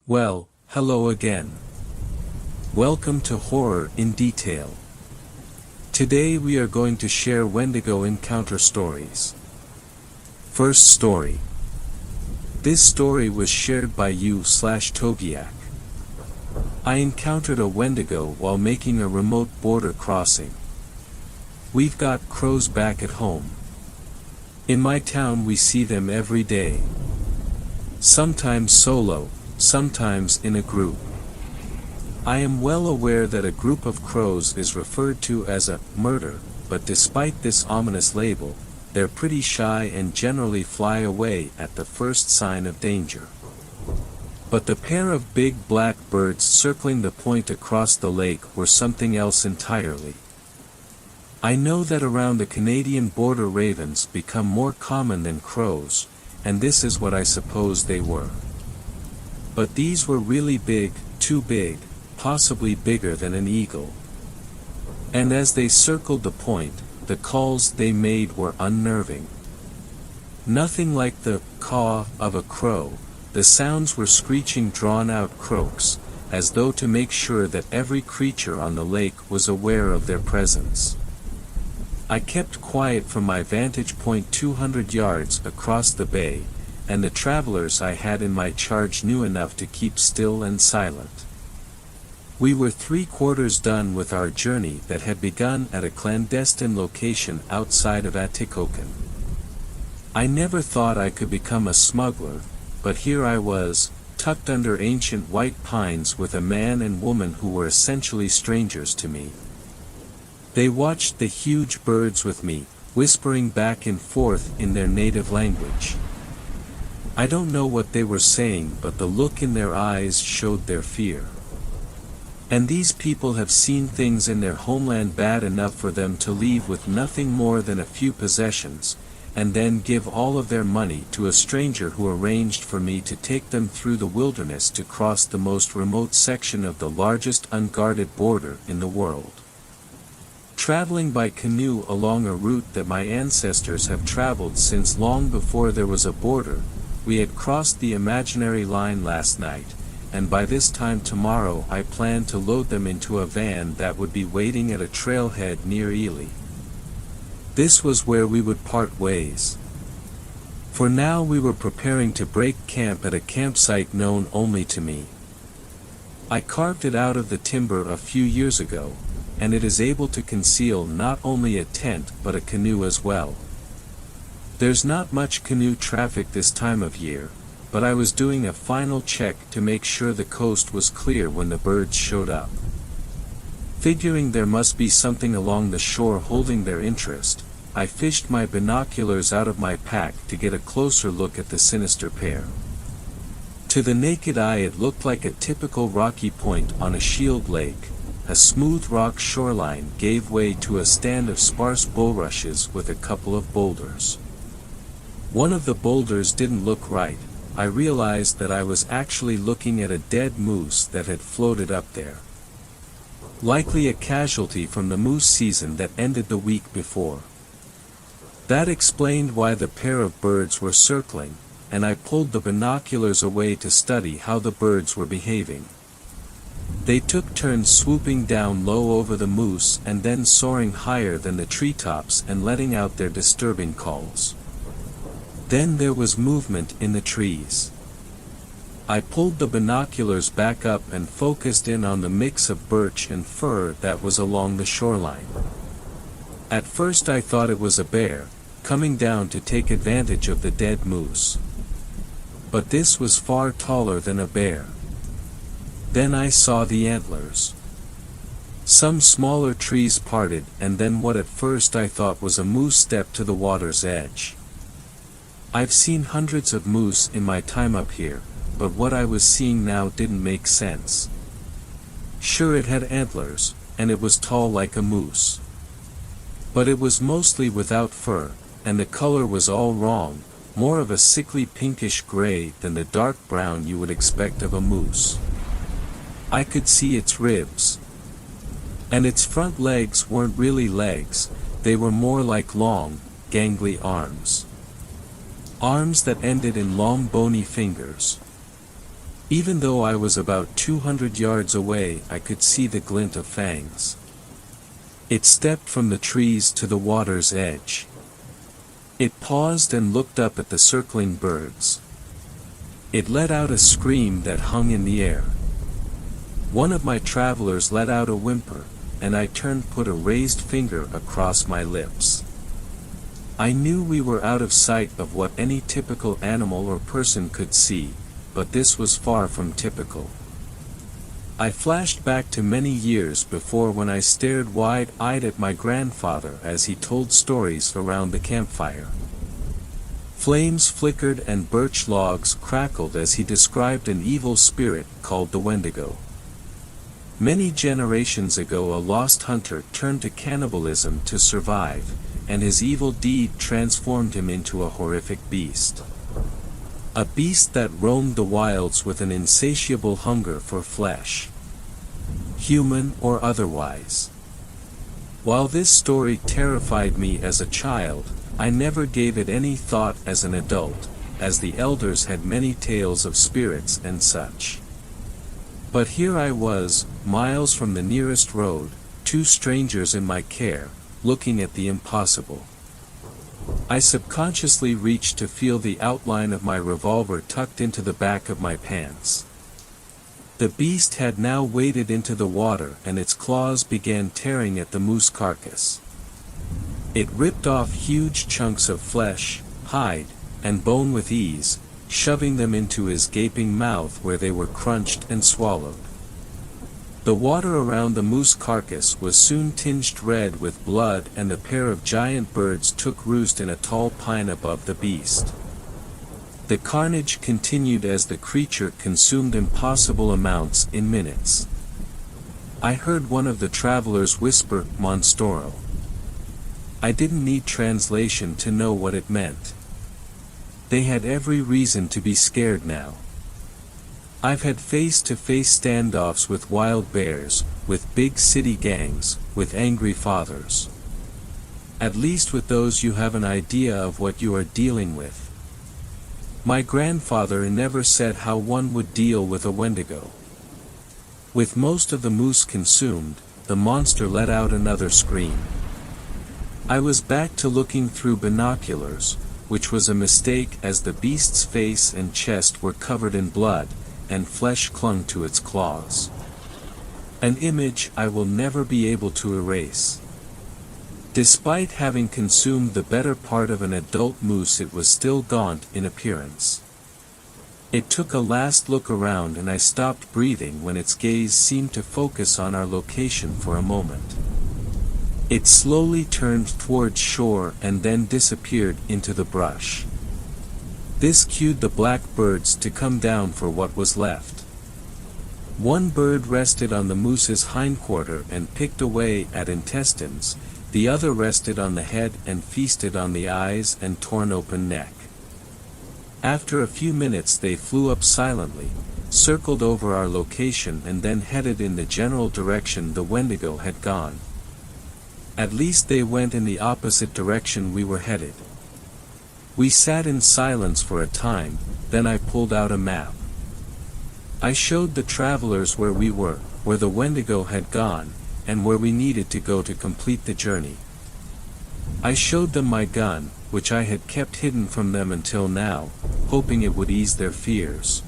Well, hello again. Welcome to Horror in Detail. Today we are going to share Wendigo encounter stories. First story. This story was shared by you/Togiak. I encountered a Wendigo while making a remote border crossing. We've got crows back at home. In my town we see them every day. Sometimes solo, sometimes in a group. I am well aware that a group of crows is referred to as a murder, but despite this ominous label, they're pretty shy and generally fly away at the first sign of danger. But the pair of big black birds circling the point across the lake were something else entirely. I know that around the Canadian border ravens become more common than crows, and this is what I suppose they were. But these were really big, too big, possibly bigger than an eagle. And as they circled the point, the calls they made were unnerving. Nothing like the caw of a crow, the sounds were screeching drawn-out croaks, as though to make sure that every creature on the lake was aware of their presence. I kept quiet from my vantage point 200 yards across the bay, and the travelers I had in my charge knew enough to keep still and silent. We were 3/4 done with our journey that had begun at a clandestine location outside of Atikokan. I never thought I could become a smuggler, but here I was, tucked under ancient white pines with a man and woman who were essentially strangers to me. They watched the huge birds with me, whispering back and forth in their native language. I don't know what they were saying, but the look in their eyes showed their fear. And these people have seen things in their homeland bad enough for them to leave with nothing more than a few possessions, and then give all of their money to a stranger who arranged for me to take them through the wilderness to cross the most remote section of the largest unguarded border in the world. Traveling by canoe along a route that my ancestors have traveled since long before there was a border, we had crossed the imaginary line last night, and by this time tomorrow I planned to load them into a van that would be waiting at a trailhead near Ely. This was where we would part ways. For now we were preparing to break camp at a campsite known only to me. I carved it out of the timber a few years ago, and it is able to conceal not only a tent but a canoe as well. There's not much canoe traffic this time of year, but I was doing a final check to make sure the coast was clear when the birds showed up. Figuring there must be something along the shore holding their interest, I fished my binoculars out of my pack to get a closer look at the sinister pair. To the naked eye it looked like a typical rocky point on a shield lake. A smooth rock shoreline gave way to a stand of sparse bulrushes with a couple of boulders. One of the boulders didn't look right. I realized that I was actually looking at a dead moose that had floated up there. Likely a casualty from the moose season that ended the week before. That explained why the pair of birds were circling, and I pulled the binoculars away to study how the birds were behaving. They took turns swooping down low over the moose and then soaring higher than the treetops and letting out their disturbing calls. Then there was movement in the trees. I pulled the binoculars back up and focused in on the mix of birch and fir that was along the shoreline. At first I thought it was a bear, coming down to take advantage of the dead moose. But this was far taller than a bear. Then I saw the antlers. Some smaller trees parted, and then what at first I thought was a moose stepped to the water's edge. I've seen hundreds of moose in my time up here, but what I was seeing now didn't make sense. Sure, it had antlers, and it was tall like a moose. But it was mostly without fur, and the color was all wrong, more of a sickly pinkish gray than the dark brown you would expect of a moose. I could see its ribs. And its front legs weren't really legs, they were more like long, gangly arms. Arms that ended in long bony fingers. Even though I was about 200 yards away, I could see the glint of fangs. It stepped from the trees to the water's edge. It paused and looked up at the circling birds. It let out a scream that hung in the air. One of my travelers let out a whimper, and I turned, put a raised finger across my lips. I knew we were out of sight of what any typical animal or person could see, but this was far from typical. I flashed back to many years before, when I stared wide-eyed at my grandfather as he told stories around the campfire. Flames flickered and birch logs crackled as he described an evil spirit called the Wendigo. Many generations ago, a lost hunter turned to cannibalism to survive, and his evil deed transformed him into a horrific beast. A beast that roamed the wilds with an insatiable hunger for flesh, human or otherwise. While this story terrified me as a child, I never gave it any thought as an adult, as the elders had many tales of spirits and such. But here I was, miles from the nearest road, two strangers in my care, looking at the impossible. I subconsciously reached to feel the outline of my revolver tucked into the back of my pants. The beast had now waded into the water, and its claws began tearing at the moose carcass. It ripped off huge chunks of flesh, hide, and bone with ease, shoving them into his gaping mouth, where they were crunched and swallowed. The water around the moose carcass was soon tinged red with blood, and a pair of giant birds took roost in a tall pine above the beast. The carnage continued as the creature consumed impossible amounts in minutes. I heard one of the travelers whisper, "Monstro." I didn't need translation to know what it meant. They had every reason to be scared now. I've had face-to-face standoffs with wild bears, with big city gangs, with angry fathers. At least with those you have an idea of what you are dealing with. My grandfather never said how one would deal with a Wendigo. With most of the moose consumed, the monster let out another scream. I was back to looking through binoculars, which was a mistake, as the beast's face and chest were covered in blood, and flesh clung to its claws. An image I will never be able to erase. Despite having consumed the better part of an adult moose, it was still gaunt in appearance. It took a last look around, and I stopped breathing when its gaze seemed to focus on our location for a moment. It slowly turned towards shore and then disappeared into the brush. This cued the black birds to come down for what was left. One bird rested on the moose's hindquarter and picked away at intestines, the other rested on the head and feasted on the eyes and torn open neck. After a few minutes they flew up silently, circled over our location, and then headed in the general direction the Wendigo had gone. At least they went in the opposite direction we were headed. We sat in silence for a time, then I pulled out a map. I showed the travelers where we were, where the Wendigo had gone, and where we needed to go to complete the journey. I showed them my gun, which I had kept hidden from them until now, hoping it would ease their fears.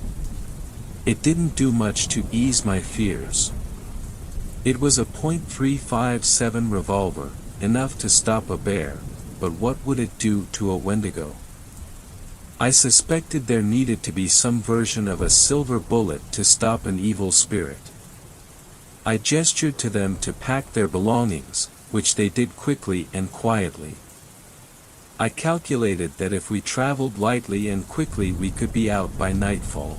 It didn't do much to ease my fears. It was a .357 revolver, enough to stop a bear, but what would it do to a Wendigo? I suspected there needed to be some version of a silver bullet to stop an evil spirit. I gestured to them to pack their belongings, which they did quickly and quietly. I calculated that if we traveled lightly and quickly we could be out by nightfall.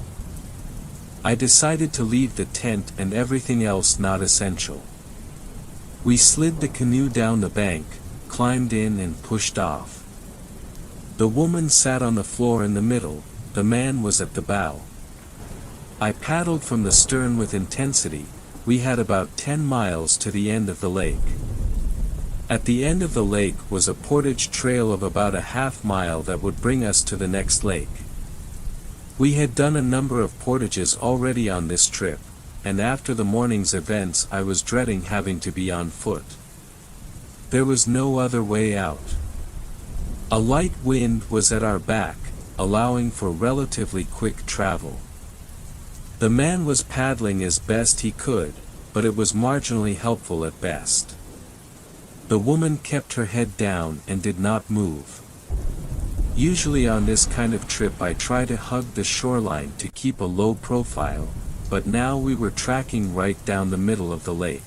I decided to leave the tent and everything else not essential. We slid the canoe down the bank, climbed in and pushed off. The woman sat on the floor in the middle, the man was at the bow. I paddled from the stern with intensity. We had about 10 miles to the end of the lake. At the end of the lake was a portage trail of about a half mile that would bring us to the next lake. We had done a number of portages already on this trip, and after the morning's events I was dreading having to be on foot. There was no other way out. A light wind was at our back, allowing for relatively quick travel. The man was paddling as best he could, but it was marginally helpful at best. The woman kept her head down and did not move. Usually on this kind of trip I try to hug the shoreline to keep a low profile, but now we were tracking right down the middle of the lake.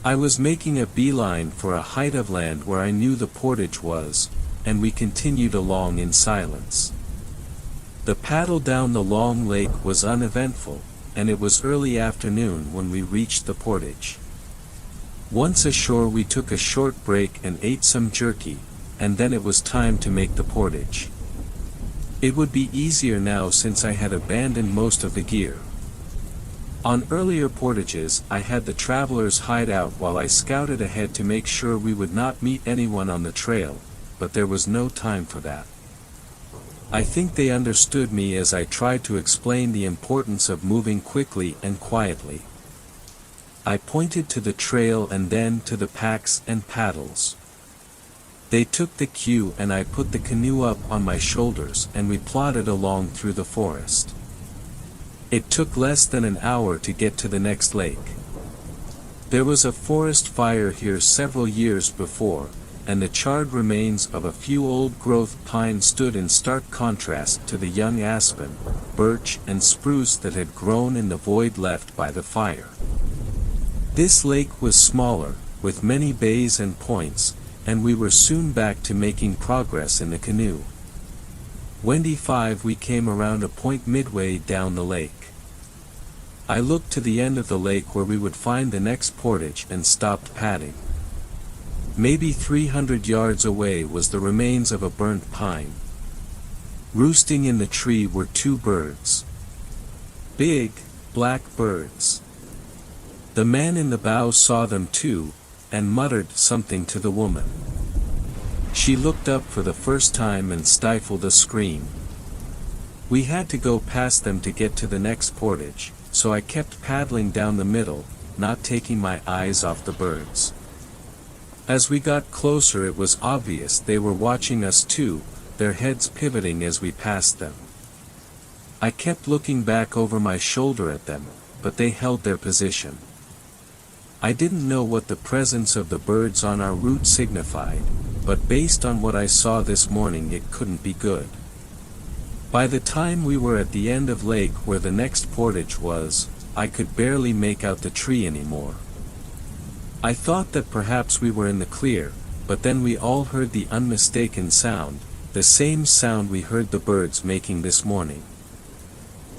I was making a beeline for a height of land where I knew the portage was, and we continued along in silence. The paddle down the long lake was uneventful, and it was early afternoon when we reached the portage. Once ashore we took a short break and ate some jerky, and then it was time to make the portage. It would be easier now since I had abandoned most of the gear. On earlier portages I had the travelers hide out while I scouted ahead to make sure we would not meet anyone on the trail, but there was no time for that. I think they understood me as I tried to explain the importance of moving quickly and quietly. I pointed to the trail and then to the packs and paddles. They took the cue and I put the canoe up on my shoulders and we plodded along through the forest. It took less than an hour to get to the next lake. There was a forest fire here several years before, and the charred remains of a few old-growth pines stood in stark contrast to the young aspen, birch and spruce that had grown in the void left by the fire. This lake was smaller, with many bays and points, and we were soon back to making progress in the canoe. Wendy 5 we came around a point midway down the lake. I looked to the end of the lake where we would find the next portage and stopped padding. Maybe 300 yards away was the remains of a burnt pine. Roosting in the tree were two birds. Big, black birds. The man in the bow saw them too, and muttered something to the woman. She looked up for the first time and stifled a scream. We had to go past them to get to the next portage, so I kept paddling down the middle, not taking my eyes off the birds. As we got closer it was obvious they were watching us too, their heads pivoting as we passed them. I kept looking back over my shoulder at them, but they held their position. I didn't know what the presence of the birds on our route signified, but based on what I saw this morning it couldn't be good. By the time we were at the end of lake where the next portage was, I could barely make out the tree anymore. I thought that perhaps we were in the clear, but then we all heard the unmistakable sound, the same sound we heard the birds making this morning.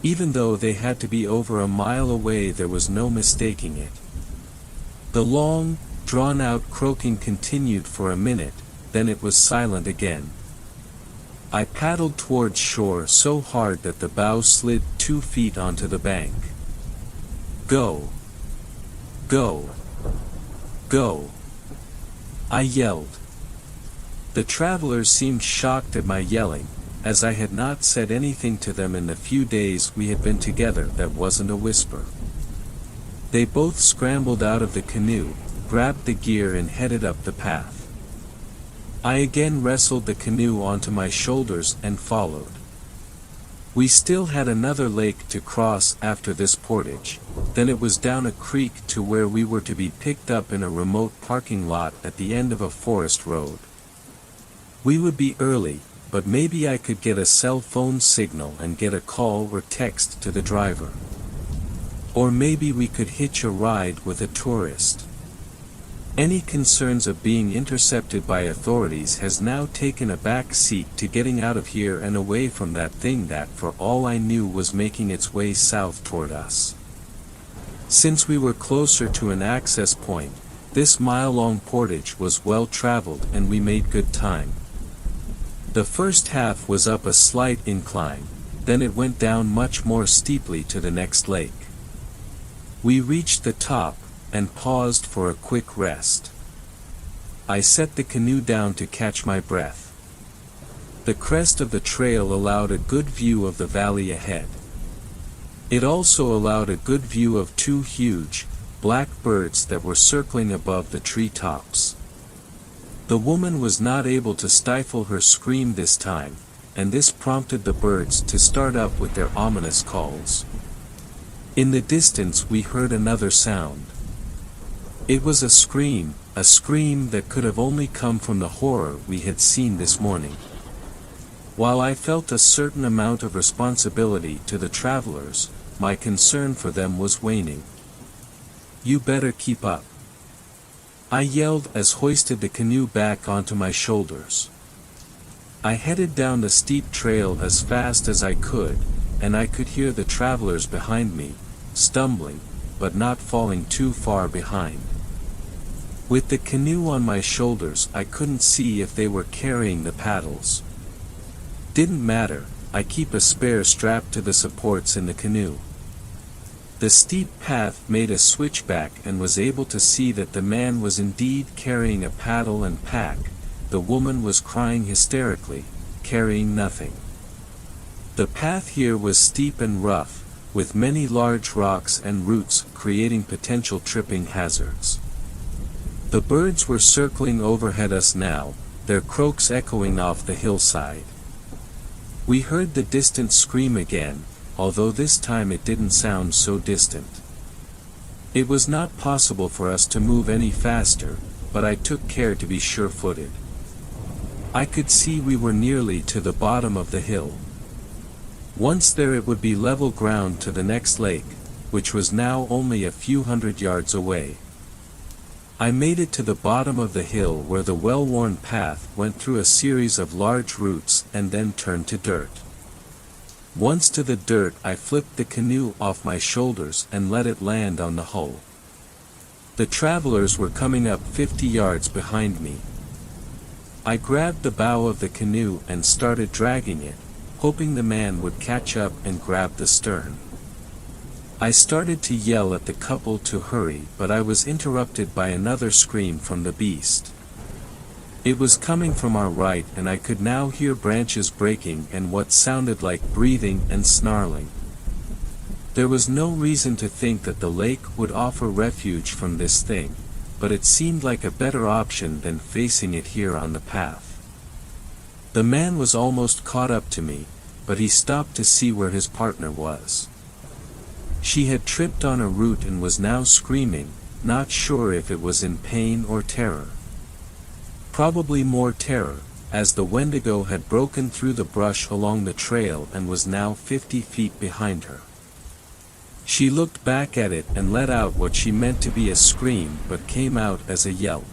Even though they had to be over a mile away there was no mistaking it. The long, drawn-out croaking continued for a minute, then it was silent again. I paddled towards shore so hard that the bow slid 2 feet onto the bank. Go! Go! Go! I yelled. The travelers seemed shocked at my yelling, as I had not said anything to them in the few days we had been together that wasn't a whisper. They both scrambled out of the canoe, grabbed the gear and headed up the path. I again wrestled the canoe onto my shoulders and followed. We still had another lake to cross after this portage, then it was down a creek to where we were to be picked up in a remote parking lot at the end of a forest road. We would be early, but maybe I could get a cell phone signal and get a call or text to the driver. Or maybe we could hitch a ride with a tourist. Any concerns of being intercepted by authorities has now taken a back seat to getting out of here and away from that thing that for all I knew was making its way south toward us. Since we were closer to an access point, this mile-long portage was well traveled and we made good time. The first half was up a slight incline, then it went down much more steeply to the next lake. We reached the top, and paused for a quick rest. I set the canoe down to catch my breath. The crest of the trail allowed a good view of the valley ahead. It also allowed a good view of two huge, black birds that were circling above the tree tops. The woman was not able to stifle her scream this time, and this prompted the birds to start up with their ominous calls. In the distance we heard another sound. It was a scream that could have only come from the horror we had seen this morning. While I felt a certain amount of responsibility to the travelers, my concern for them was waning. "You better keep up," I yelled as hoisted the canoe back onto my shoulders. I headed down the steep trail as fast as I could, and I could hear the travelers behind me, stumbling, but not falling too far behind. With the canoe on my shoulders, I couldn't see if they were carrying the paddles. Didn't matter, I keep a spare strapped to the supports in the canoe. The steep path made a switchback and was able to see that the man was indeed carrying a paddle and pack. The woman was crying hysterically, carrying nothing. The path here was steep and rough, with many large rocks and roots creating potential tripping hazards. The birds were circling overhead us now, their croaks echoing off the hillside. We heard the distant scream again, although this time it didn't sound so distant. It was not possible for us to move any faster, but I took care to be sure-footed. I could see we were nearly to the bottom of the hill. Once there it would be level ground to the next lake, which was now only a few hundred yards away. I made it to the bottom of the hill where the well-worn path went through a series of large roots and then turned to dirt. Once to the dirt, I flipped the canoe off my shoulders and let it land on the hull. The travelers were coming up 50 yards behind me. I grabbed the bow of the canoe and started dragging it, hoping the man would catch up and grab the stern. I started to yell at the couple to hurry, but I was interrupted by another scream from the beast. It was coming from our right, and I could now hear branches breaking and what sounded like breathing and snarling. There was no reason to think that the lake would offer refuge from this thing, but it seemed like a better option than facing it here on the path. The man was almost caught up to me, but he stopped to see where his partner was. She had tripped on a root and was now screaming, not sure if it was in pain or terror. Probably more terror, as the Wendigo had broken through the brush along the trail and was now 50 feet behind her. She looked back at it and let out what she meant to be a scream but came out as a yelp.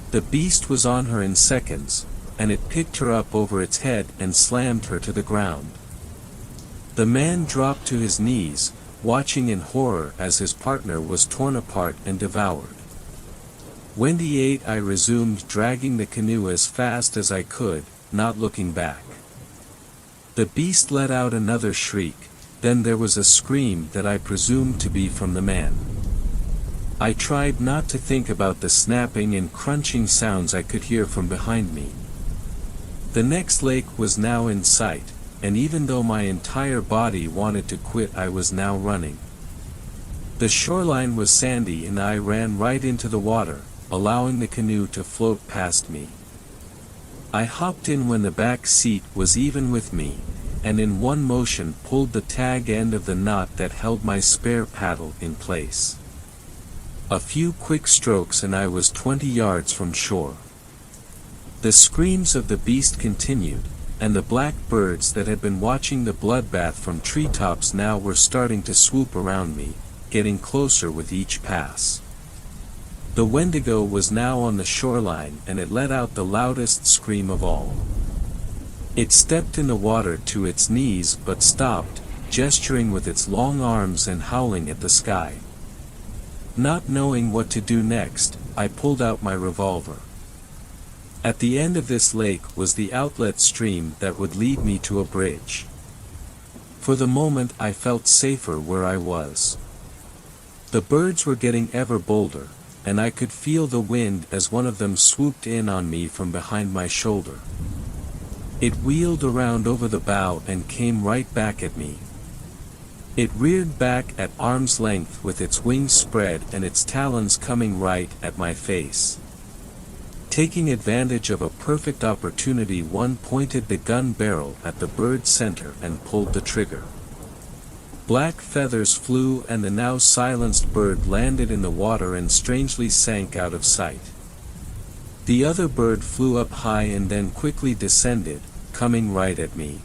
The beast was on her in seconds, and it picked her up over its head and slammed her to the ground. The man dropped to his knees, watching in horror as his partner was torn apart and devoured. Wendy ate. I resumed dragging the canoe as fast as I could, not looking back. The beast let out another shriek, then there was a scream that I presumed to be from the man. I tried not to think about the snapping and crunching sounds I could hear from behind me. The next lake was now in sight, and even though my entire body wanted to quit, I was now running. The shoreline was sandy and I ran right into the water, allowing the canoe to float past me. I hopped in when the back seat was even with me, and in one motion pulled the tag end of the knot that held my spare paddle in place. A few quick strokes and I was 20 yards from shore. The screams of the beast continued, and the black birds that had been watching the bloodbath from treetops now were starting to swoop around me, getting closer with each pass. The Wendigo was now on the shoreline and it let out the loudest scream of all. It stepped in the water to its knees but stopped, gesturing with its long arms and howling at the sky. Not knowing what to do next, I pulled out my revolver. At the end of this lake was the outlet stream that would lead me to a bridge. For the moment I felt safer where I was. The birds were getting ever bolder, and I could feel the wind as one of them swooped in on me from behind my shoulder. It wheeled around over the bow and came right back at me. It reared back at arm's length with its wings spread and its talons coming right at my face. Taking advantage of a perfect opportunity, one pointed the gun barrel at the bird's center and pulled the trigger. Black feathers flew and the now silenced bird landed in the water and strangely sank out of sight. The other bird flew up high and then quickly descended, coming right at me.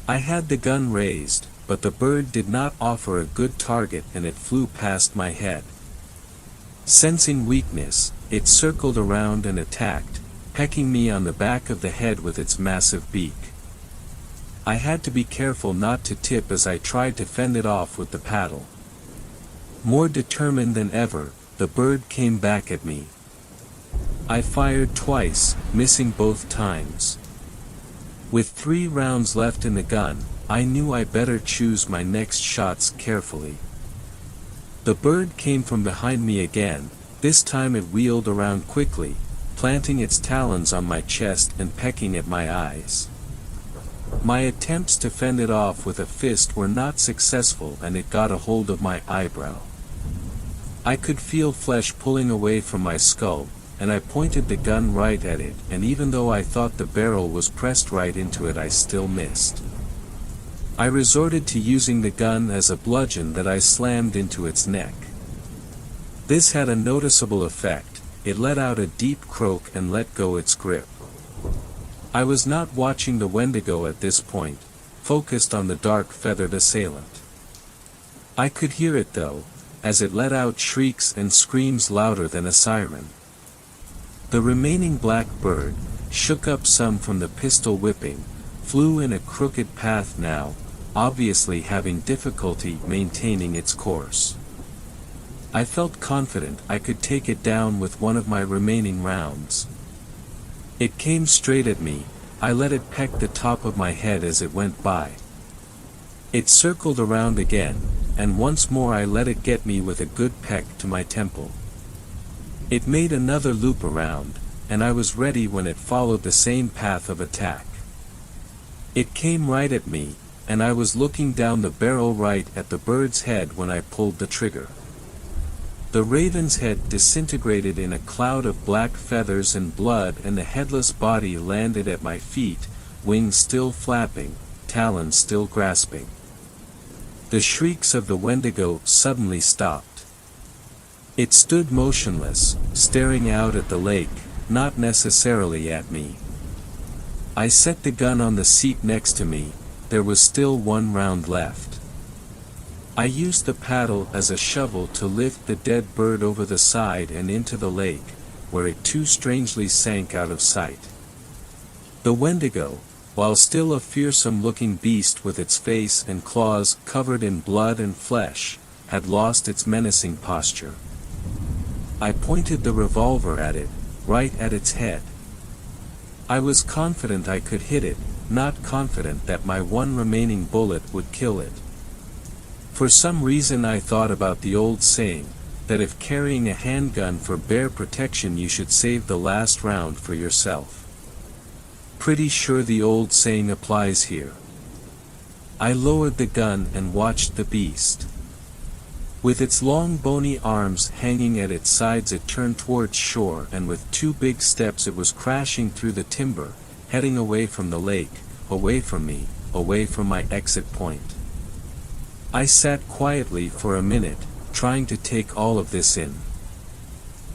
I had the gun raised, but the bird did not offer a good target and it flew past my head. Sensing weakness, it circled around and attacked, pecking me on the back of the head with its massive beak. I had to be careful not to tip as I tried to fend it off with the paddle. More determined than ever, the bird came back at me. I fired twice, missing both times. With 3 rounds left in the gun, I knew I better choose my next shots carefully. The bird came from behind me again. This time it wheeled around quickly, planting its talons on my chest and pecking at my eyes. My attempts to fend it off with a fist were not successful and it got a hold of my eyebrow. I could feel flesh pulling away from my skull, and I pointed the gun right at it, and even though I thought the barrel was pressed right into it, I still missed. I resorted to using the gun as a bludgeon that I slammed into its neck. This had a noticeable effect. It let out a deep croak and let go its grip. I was not watching the Wendigo at this point, focused on the dark feathered assailant. I could hear it though, as it let out shrieks and screams louder than a siren. The remaining black bird, shook up some from the pistol whipping, flew in a crooked path now, obviously having difficulty maintaining its course. I felt confident I could take it down with one of my remaining rounds. It came straight at me. I let it peck the top of my head as it went by. It circled around again, and once more I let it get me with a good peck to my temple. It made another loop around, and I was ready when it followed the same path of attack. It came right at me, and I was looking down the barrel right at the bird's head when I pulled the trigger. The raven's head disintegrated in a cloud of black feathers and blood, and the headless body landed at my feet, wings still flapping, talons still grasping. The shrieks of the Wendigo suddenly stopped. It stood motionless, staring out at the lake, not necessarily at me. I set the gun on the seat next to me. There was still 1 round left. I used the paddle as a shovel to lift the dead bird over the side and into the lake, where it too strangely sank out of sight. The Wendigo, while still a fearsome-looking beast with its face and claws covered in blood and flesh, had lost its menacing posture. I pointed the revolver at it, right at its head. I was confident I could hit it, not confident that my 1 remaining bullet would kill it. For some reason I thought about the old saying, that if carrying a handgun for bear protection you should save the last round for yourself. Pretty sure the old saying applies here. I lowered the gun and watched the beast. With its long bony arms hanging at its sides it turned towards shore, and with 2 big steps it was crashing through the timber, heading away from the lake, away from me, away from my exit point. I sat quietly for a minute, trying to take all of this in.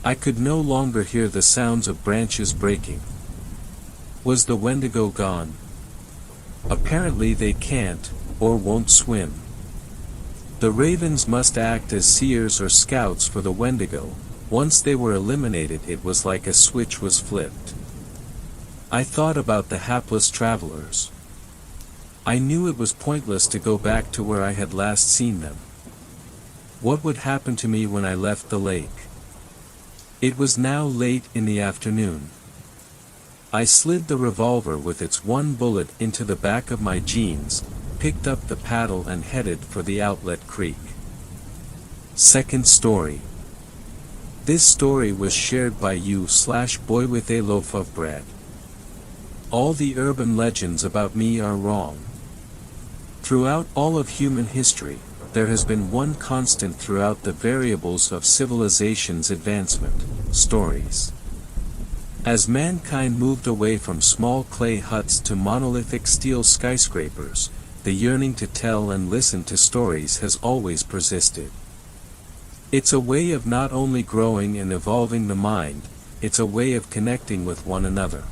I could no longer hear the sounds of branches breaking. Was the Wendigo gone? Apparently they can't, or won't swim. The ravens must act as seers or scouts for the Wendigo. Once they were eliminated it was like a switch was flipped. I thought about the hapless travelers. I knew it was pointless to go back to where I had last seen them. What would happen to me when I left the lake? It was now late in the afternoon. I slid the revolver with its 1 bullet into the back of my jeans, picked up the paddle and headed for the outlet creek. Second story. This story was shared by you/boy with a loaf of bread. all the urban legends about me are wrong. Throughout all of human history, there has been one constant throughout the variables of civilization's advancement: stories. As mankind moved away from small clay huts to monolithic steel skyscrapers, the yearning to tell and listen to stories has always persisted. It's a way of not only growing and evolving the mind, it's a way of connecting with one another.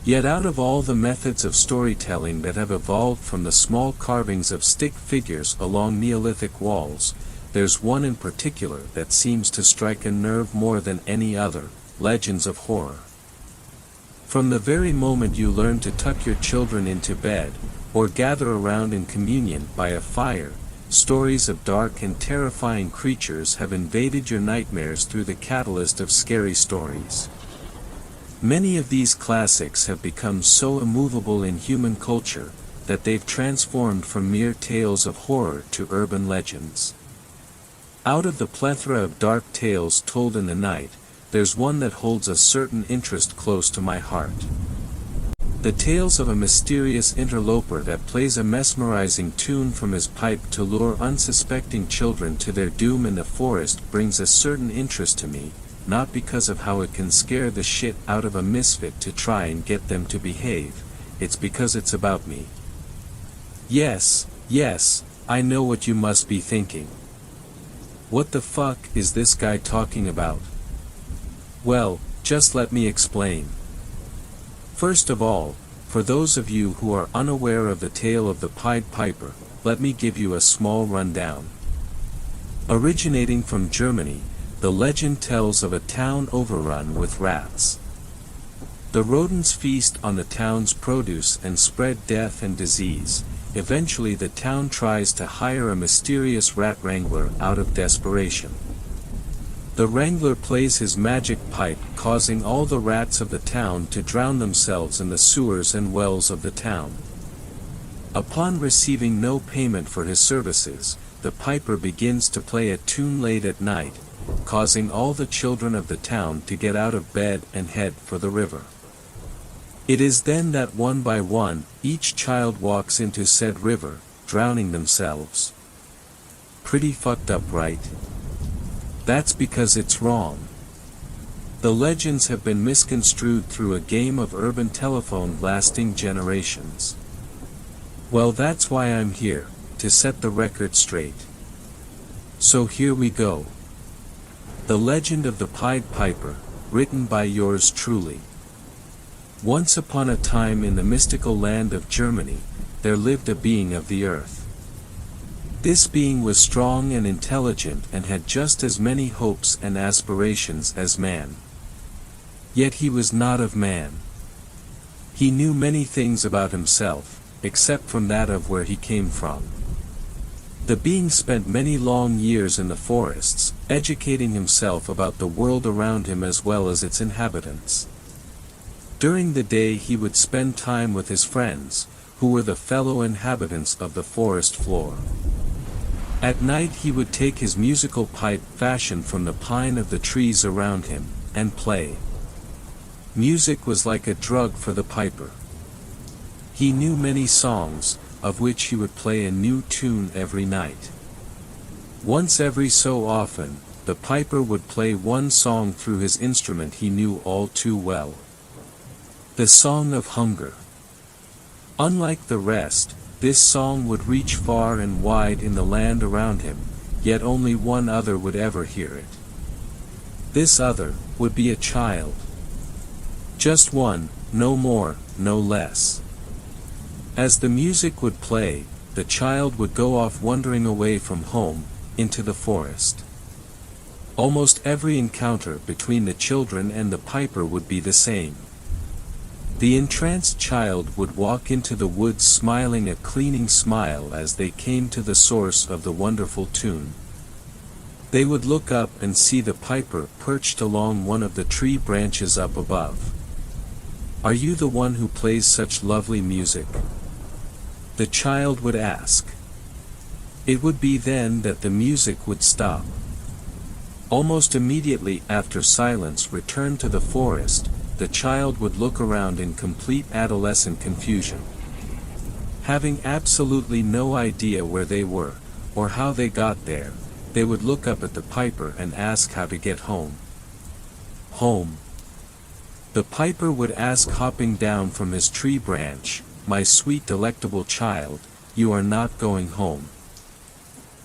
Yet out of all the methods of storytelling that have evolved from the small carvings of stick figures along Neolithic walls, there's one in particular that seems to strike a nerve more than any other: legends of horror. From the very moment you learn to tuck your children into bed, or gather around in communion by a fire, stories of dark and terrifying creatures have invaded your nightmares through the catalyst of scary stories. Many of these classics have become so immovable in human culture, that they've transformed from mere tales of horror to urban legends. Out of the plethora of dark tales told in the night, there's one that holds a certain interest close to my heart. The tales of a mysterious interloper that plays a mesmerizing tune from his pipe to lure unsuspecting children to their doom in the forest brings a certain interest to me, not because of how it can scare the shit out of a misfit to try and get them to behave, it's because it's about me. Yes, I know what you must be thinking. What the fuck is this guy talking about? Well, just let me explain. First of all, for those of you who are unaware of the tale of the Pied Piper, let me give you a small rundown. Originating from Germany, the legend tells of a town overrun with rats. The rodents feast on the town's produce and spread death and disease. Eventually the town tries to hire a mysterious rat wrangler out of desperation. The wrangler plays his magic pipe, causing all the rats of the town to drown themselves in the sewers and wells of the town. Upon receiving no payment for his services, the piper begins to play a tune late at night, causing all the children of the town to get out of bed and head for the river. It is then that one by one, each child walks into said river, drowning themselves. Pretty fucked up, right? That's because it's wrong. The legends have been misconstrued through a game of urban telephone lasting generations. Well, that's why I'm here, to set the record straight. So here we go. The Legend of the Pied Piper, written by yours truly. Once upon a time in the mystical land of Germany, there lived a being of the earth. This being was strong and intelligent and had just as many hopes and aspirations as man. Yet he was not of man. He knew many things about himself, except from that of where he came from. The being spent many long years in the forests, educating himself about the world around him as well as its inhabitants. During the day he would spend time with his friends, who were the fellow inhabitants of the forest floor. At night he would take his musical pipe fashioned from the pine of the trees around him, and play. Music was like a drug for the piper. He knew many songs, of which he would play a new tune every night. Once every so often, the piper would play one song through his instrument he knew all too well. The Song of Hunger. Unlike the rest, this song would reach far and wide in the land around him, yet only one other would ever hear it. This other would be a child. Just one, no more, no less. As the music would play, the child would go off wandering away from home, into the forest. Almost every encounter between the children and the piper would be the same. The entranced child would walk into the woods smiling a cleaning smile as they came to the source of the wonderful tune. They would look up and see the piper perched along one of the tree branches up above. "Are you the one who plays such lovely music?" the child would ask. It would be then that the music would stop. Almost immediately after silence returned to the forest, the child would look around in complete adolescent confusion. Having absolutely no idea where they were, or how they got there, they would look up at the piper and ask how to get home. Home. The piper would ask, hopping down from his tree branch, "My sweet delectable child, you are not going home."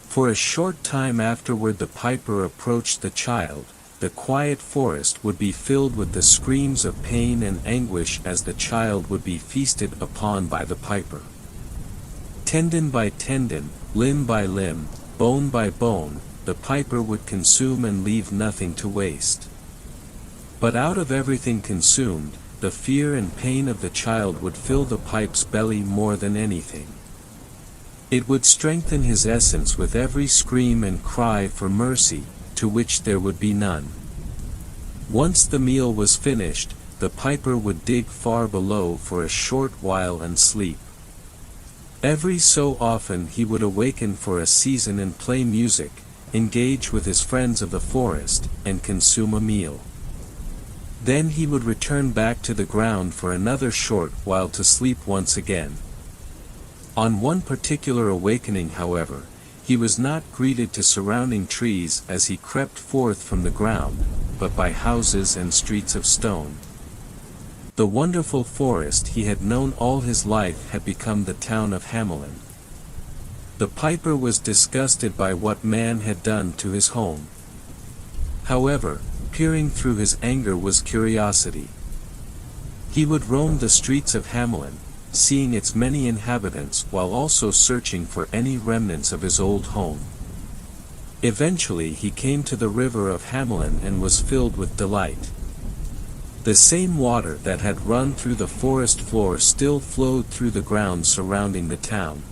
For a short time afterward the piper approached the child. The quiet forest would be filled with the screams of pain and anguish as the child would be feasted upon by the piper. Tendon by tendon, limb by limb, bone by bone, the piper would consume and leave nothing to waste. But out of everything consumed, the fear and pain of the child would fill the pipe's belly more than anything. It would strengthen his essence with every scream and cry for mercy, to which there would be none. Once the meal was finished, the piper would dig far below for a short while and sleep. Every so often he would awaken for a season and play music, engage with his friends of the forest, and consume a meal. Then he would return back to the ground for another short while to sleep once again. On one particular awakening, however, he was not greeted to surrounding trees as he crept forth from the ground, but by houses and streets of stone. The wonderful forest he had known all his life had become the town of Hamelin. The piper was disgusted by what man had done to his home. However, peering through his anger was curiosity. He would roam the streets of Hamelin, seeing its many inhabitants while also searching for any remnants of his old home. Eventually he came to the river of Hamelin and was filled with delight. The same water that had run through the forest floor still flowed through the ground surrounding the town.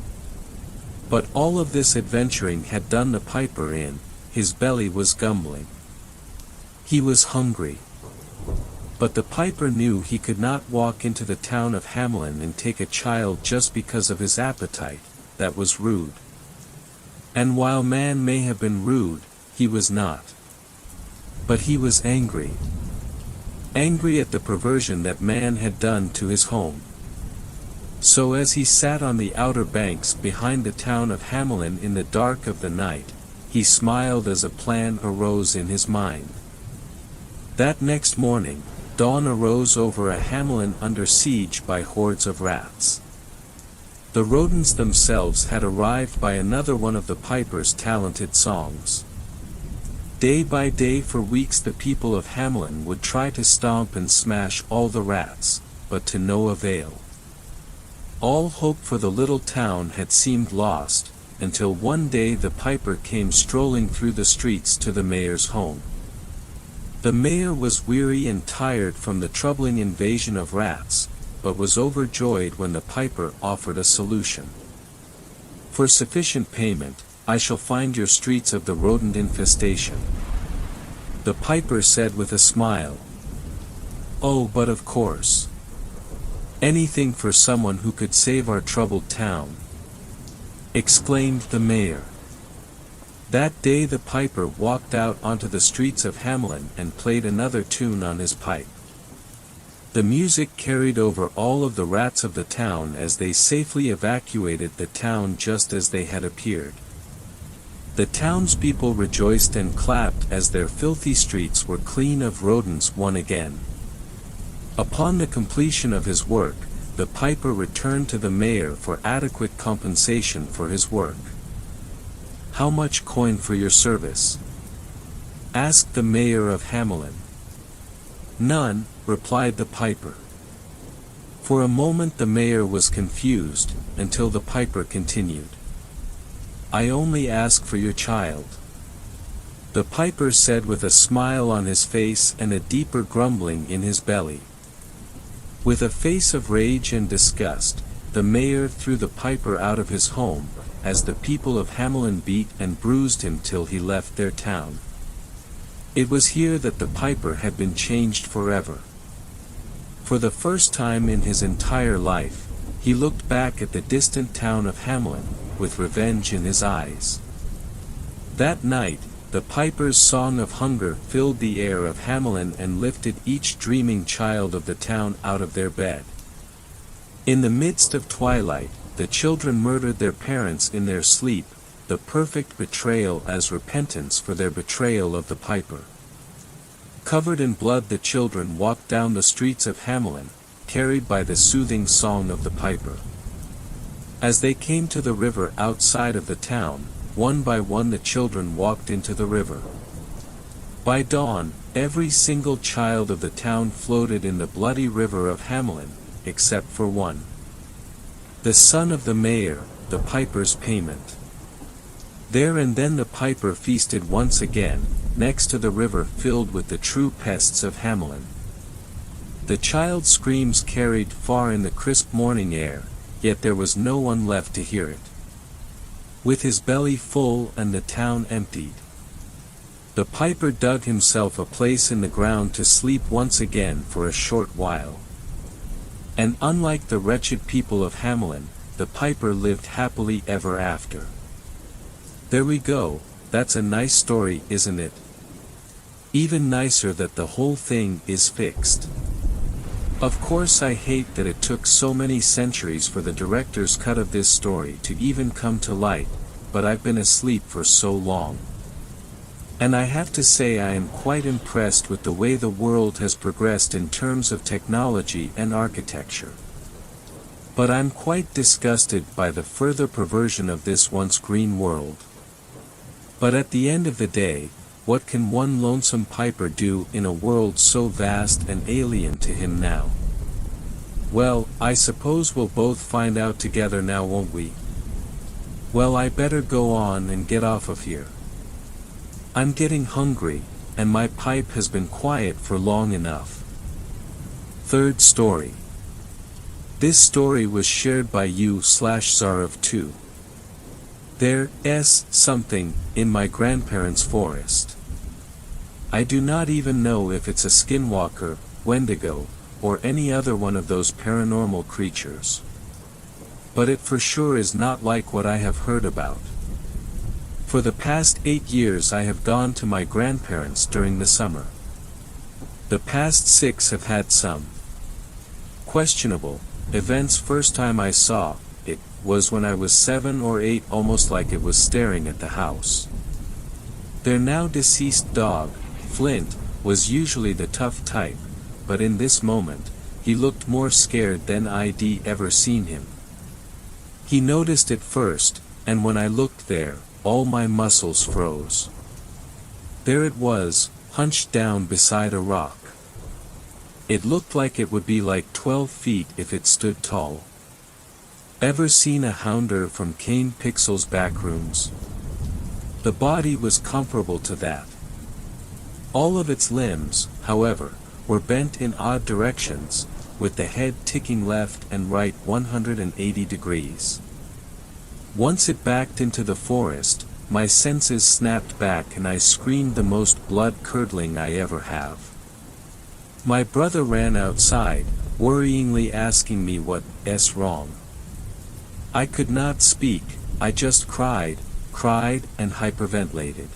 But all of this adventuring had done the piper in, his belly was grumbling. He was hungry. But the piper knew he could not walk into the town of Hamelin and take a child just because of his appetite. That was rude. And while man may have been rude, he was not. But he was angry. Angry at the perversion that man had done to his home. So as he sat on the outer banks behind the town of Hamelin in the dark of the night, he smiled as a plan arose in his mind. That next morning, dawn arose over a Hamelin under siege by hordes of rats. The rodents themselves had arrived by another one of the piper's talented songs. Day by day for weeks the people of Hamelin would try to stomp and smash all the rats, but to no avail. All hope for the little town had seemed lost, until one day the piper came strolling through the streets to the mayor's home. The mayor was weary and tired from the troubling invasion of rats, but was overjoyed when the piper offered a solution. "For sufficient payment, I shall find your streets of the rodent infestation," the piper said with a smile. "Oh, but of course. Anything for someone who could save our troubled town," exclaimed the mayor. That day the piper walked out onto the streets of Hamelin and played another tune on his pipe. The music carried over all of the rats of the town as they safely evacuated the town just as they had appeared. The townspeople rejoiced and clapped as their filthy streets were clean of rodents once again. Upon the completion of his work, the piper returned to the mayor for adequate compensation for his work. "How much coin for your service?" asked the mayor of Hamelin. "None," replied the piper. For a moment the mayor was confused, until the piper continued. "I only ask for your child," the piper said with a smile on his face and a deeper grumbling in his belly. With a face of rage and disgust, the mayor threw the piper out of his home, as the people of Hamelin beat and bruised him till he left their town. It was here that the piper had been changed forever. For the first time in his entire life, he looked back at the distant town of Hamelin, with revenge in his eyes. That night, the piper's song of hunger filled the air of Hamelin and lifted each dreaming child of the town out of their bed. In the midst of twilight, the children murdered their parents in their sleep, the perfect betrayal as repentance for their betrayal of the piper. Covered in blood, the children walked down the streets of Hamelin, carried by the soothing song of the piper. As they came to the river outside of the town, one by one the children walked into the river. By dawn, every single child of the town floated in the bloody river of Hamelin, except for one. The son of the mayor, the piper's payment. There and then the piper feasted once again, next to the river filled with the true pests of Hamelin. The child's screams carried far in the crisp morning air, yet there was no one left to hear it. With his belly full and the town emptied, the piper dug himself a place in the ground to sleep once again for a short while. And unlike the wretched people of Hamelin, the piper lived happily ever after. There we go, that's a nice story, isn't it? Even nicer that the whole thing is fixed. Of course I hate that it took so many centuries for the director's cut of this story to even come to light, but I've been asleep for so long. And I have to say I am quite impressed with the way the world has progressed in terms of technology and architecture. But I'm quite disgusted by the further perversion of this once green world. But at the end of the day, what can one lonesome piper do in a world so vast and alien to him now? Well, I suppose we'll both find out together now, won't we? Well, I better go on and get off of here. I'm getting hungry, and my pipe has been quiet for long enough. Third story. This story was shared by you/Zarav2. There's something in my grandparents' forest. I do not even know if it's a skinwalker, Wendigo, or any other one of those paranormal creatures. But it for sure is not like what I have heard about. For the past 8 years I have gone to my grandparents during the summer. The past 6 have had some questionable events. First time I saw it was when I was 7 or 8, almost like it was staring at the house. Their now deceased dog, Flint, was usually the tough type, but in this moment, he looked more scared than I'd ever seen him. He noticed it first, and when I looked there, all my muscles froze. There it was, hunched down beside a rock. It looked like it would be like 12 feet if it stood tall. Ever seen a hounder from Kane Pixel's Backrooms? The body was comparable to that. All of its limbs, however, were bent in odd directions, with the head ticking left and right 180 degrees. Once it backed into the forest, my senses snapped back and I screamed the most blood-curdling I ever have. My brother ran outside, worryingly asking me what's wrong. I could not speak, I just cried and hyperventilated.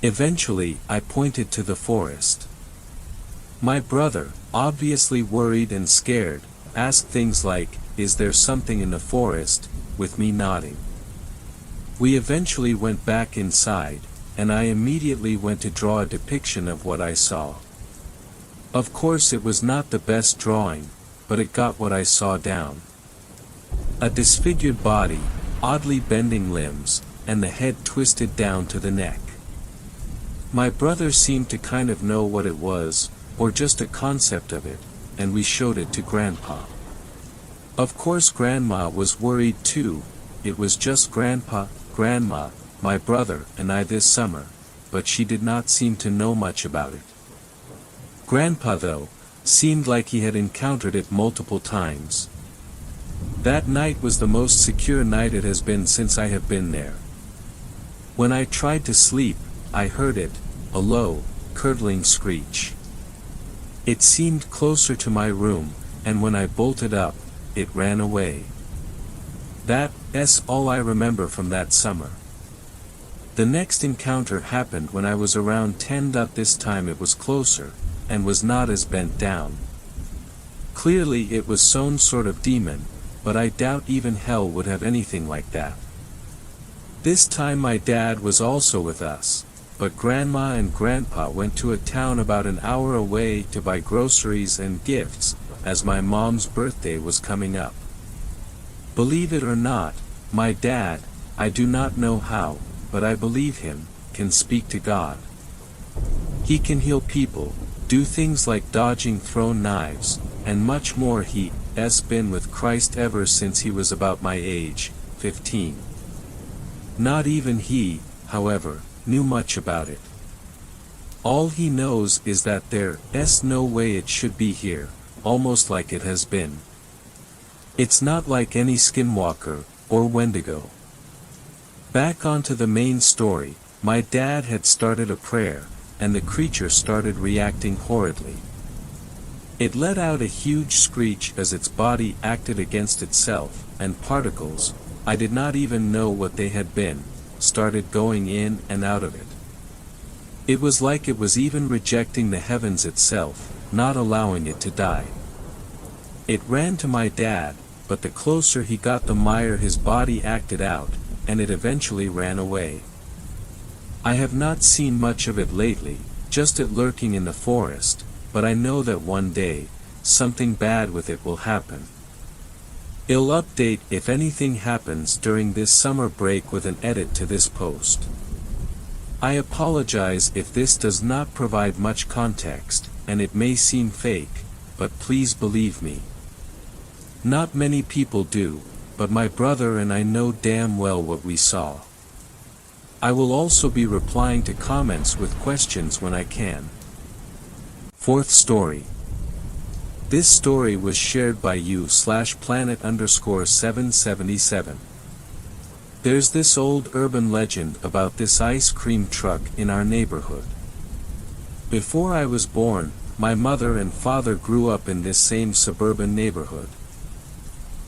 Eventually, I pointed to the forest. My brother, obviously worried and scared, asked things like, "Is there something in the forest?" with me nodding. We eventually went back inside, and I immediately went to draw a depiction of what I saw. Of course it was not the best drawing, but it got what I saw down. A disfigured body, oddly bending limbs, and the head twisted down to the neck. My brother seemed to kind of know what it was, or just a concept of it, and we showed it to Grandpa. Of course Grandma was worried too. It was just Grandpa, Grandma, my brother, and I this summer, but she did not seem to know much about it. Grandpa, though, seemed like he had encountered it multiple times. That night was the most secure night it has been since I have been there. When I tried to sleep, I heard it, a low, curdling screech. It seemed closer to my room, and when I bolted up, it ran away. That's all I remember from that summer. The next encounter happened when I was around 10. This time it was closer, and was not as bent down. Clearly it was some sort of demon, but I doubt even hell would have anything like that. This time my dad was also with us, but Grandma and Grandpa went to a town about an hour away to buy groceries and gifts, as my mom's birthday was coming up. Believe it or not, my dad, I do not know how, but I believe him, can speak to God. He can heal people, do things like dodging thrown knives, and much more. He has been with Christ ever since he was about my age, 15. Not even he, however, knew much about it. All he knows is that there's no way it should be here, almost like it has been. It's not like any skinwalker, or Wendigo. Back onto the main story, my dad had started a prayer, and the creature started reacting horridly. It let out a huge screech as its body acted against itself, and particles, I did not even know what they had been, started going in and out of it. It was like it was even rejecting the heavens itself, not allowing it to die. It ran to my dad, but the closer he got the mire his body acted out, and it eventually ran away. I have not seen much of it lately, just it lurking in the forest, but I know that one day, something bad with it will happen. I'll update if anything happens during this summer break with an edit to this post. I apologize if this does not provide much context, and it may seem fake, but please believe me. Not many people do, but my brother and I know damn well what we saw. I will also be replying to comments with questions when I can. Fourth story. This story was shared by you/planet_777. There's this old urban legend about this ice cream truck in our neighborhood. Before I was born, my mother and father grew up in this same suburban neighborhood.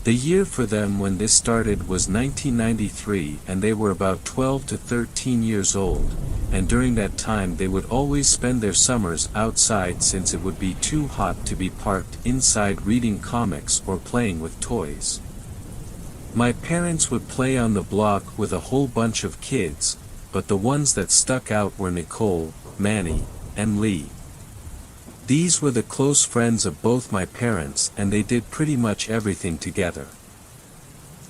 The year for them when this started was 1993, and they were about 12 to 13 years old, and during that time they would always spend their summers outside since it would be too hot to be parked inside reading comics or playing with toys. My parents would play on the block with a whole bunch of kids, but the ones that stuck out were Nicole, Manny, and Lee. These were the close friends of both my parents, and they did pretty much everything together.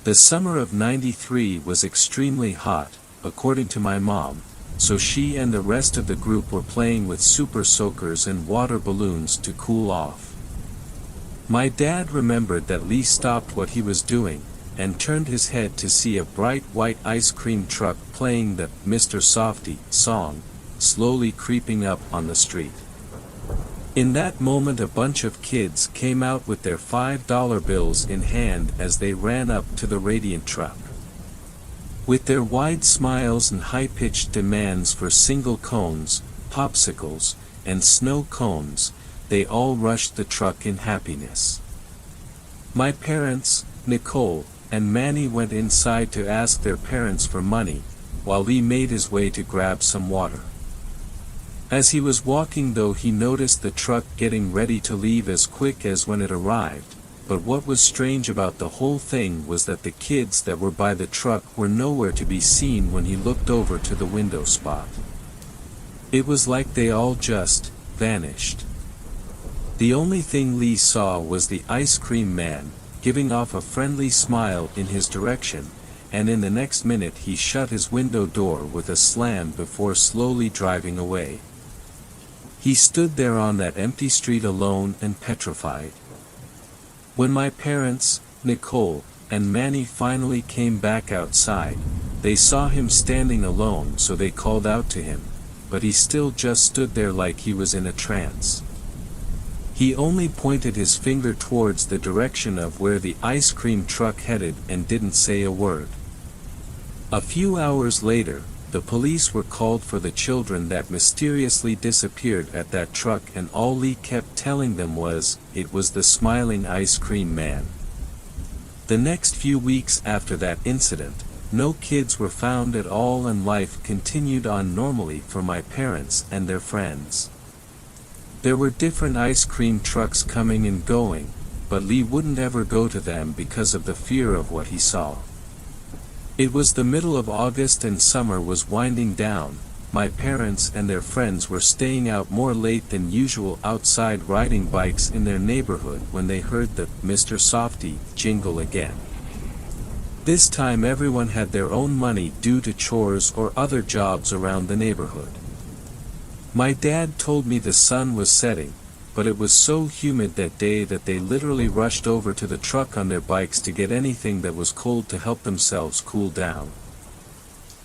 The summer of '93 was extremely hot, according to my mom, so she and the rest of the group were playing with super soakers and water balloons to cool off. My dad remembered that Lee stopped what he was doing, and turned his head to see a bright white ice cream truck playing the Mr. Softy song, slowly creeping up on the street. In that moment a bunch of kids came out with their $5 bills in hand as they ran up to the radiant truck. With their wide smiles and high-pitched demands for single cones, popsicles, and snow cones, they all rushed the truck in happiness. My parents, Nicole, and Manny went inside to ask their parents for money, while Lee made his way to grab some water. As he was walking though, he noticed the truck getting ready to leave as quick as when it arrived, but what was strange about the whole thing was that the kids that were by the truck were nowhere to be seen when he looked over to the window spot. It was like they all just vanished. The only thing Lee saw was the ice cream man, giving off a friendly smile in his direction, and in the next minute he shut his window door with a slam before slowly driving away. He stood there on that empty street alone and petrified. When my parents, Nicole, and Manny finally came back outside, they saw him standing alone, so they called out to him, but he still just stood there like he was in a trance. He only pointed his finger towards the direction of where the ice cream truck headed and didn't say a word. A few hours later, the police were called for the children that mysteriously disappeared at that truck, and all Lee kept telling them was, it was the smiling ice cream man. The next few weeks after that incident, no kids were found at all and life continued on normally for my parents and their friends. There were different ice cream trucks coming and going, but Lee wouldn't ever go to them because of the fear of what he saw. It was the middle of August and summer was winding down. My parents and their friends were staying out more late than usual outside riding bikes in their neighborhood when they heard the Mr. Softy jingle again. This time everyone had their own money due to chores or other jobs around the neighborhood. My dad told me the sun was setting, but it was so humid that day that they literally rushed over to the truck on their bikes to get anything that was cold to help themselves cool down.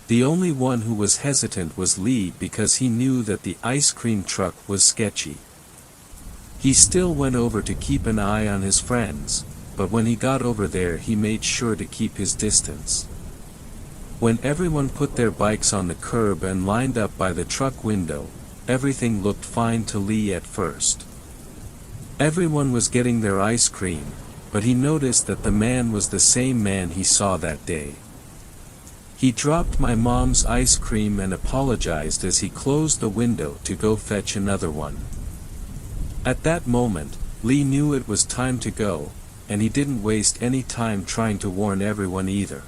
The only one who was hesitant was Lee because he knew that the ice cream truck was sketchy. He still went over to keep an eye on his friends, but when he got over there he made sure to keep his distance. When everyone put their bikes on the curb and lined up by the truck window, everything looked fine to Lee at first. Everyone was getting their ice cream, but he noticed that the man was the same man he saw that day. He dropped my mom's ice cream and apologized as he closed the window to go fetch another one. At that moment, Lee knew it was time to go, and he didn't waste any time trying to warn everyone either.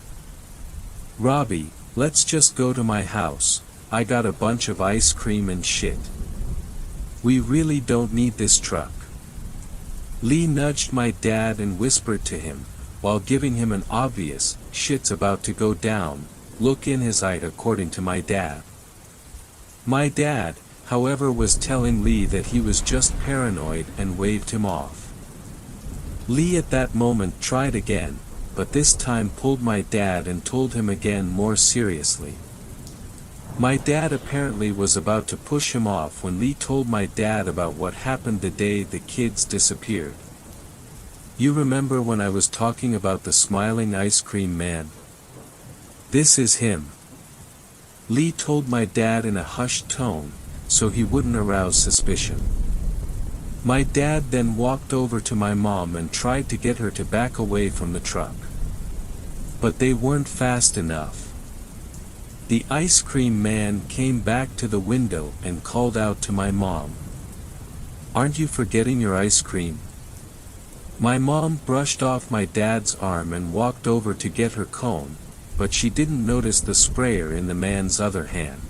"Robbie, let's just go to my house. I got a bunch of ice cream and shit. We really don't need this truck." Lee nudged my dad and whispered to him, while giving him an obvious, "shit's about to go down," look in his eye according to my dad. My dad, however, was telling Lee that he was just paranoid and waved him off. Lee at that moment tried again, but this time pulled my dad and told him again more seriously. My dad apparently was about to push him off when Lee told my dad about what happened the day the kids disappeared. "You remember when I was talking about the smiling ice cream man? This is him." Lee told my dad in a hushed tone, so he wouldn't arouse suspicion. My dad then walked over to my mom and tried to get her to back away from the truck. But they weren't fast enough. The ice cream man came back to the window and called out to my mom, "Aren't you forgetting your ice cream?" My mom brushed off my dad's arm and walked over to get her cone, but she didn't notice the sprayer in the man's other hand.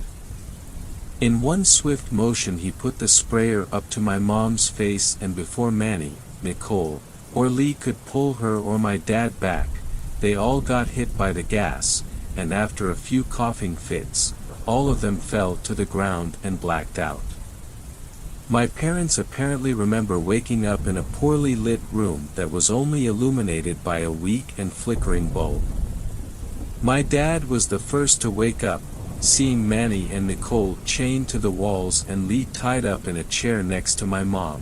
In one swift motion he put the sprayer up to my mom's face, and before Manny, Nicole, or Lee could pull her or my dad back, they all got hit by the gas, and after a few coughing fits, all of them fell to the ground and blacked out. My parents apparently remember waking up in a poorly lit room that was only illuminated by a weak and flickering bulb. My dad was the first to wake up, seeing Manny and Nicole chained to the walls and Lee tied up in a chair next to my mom.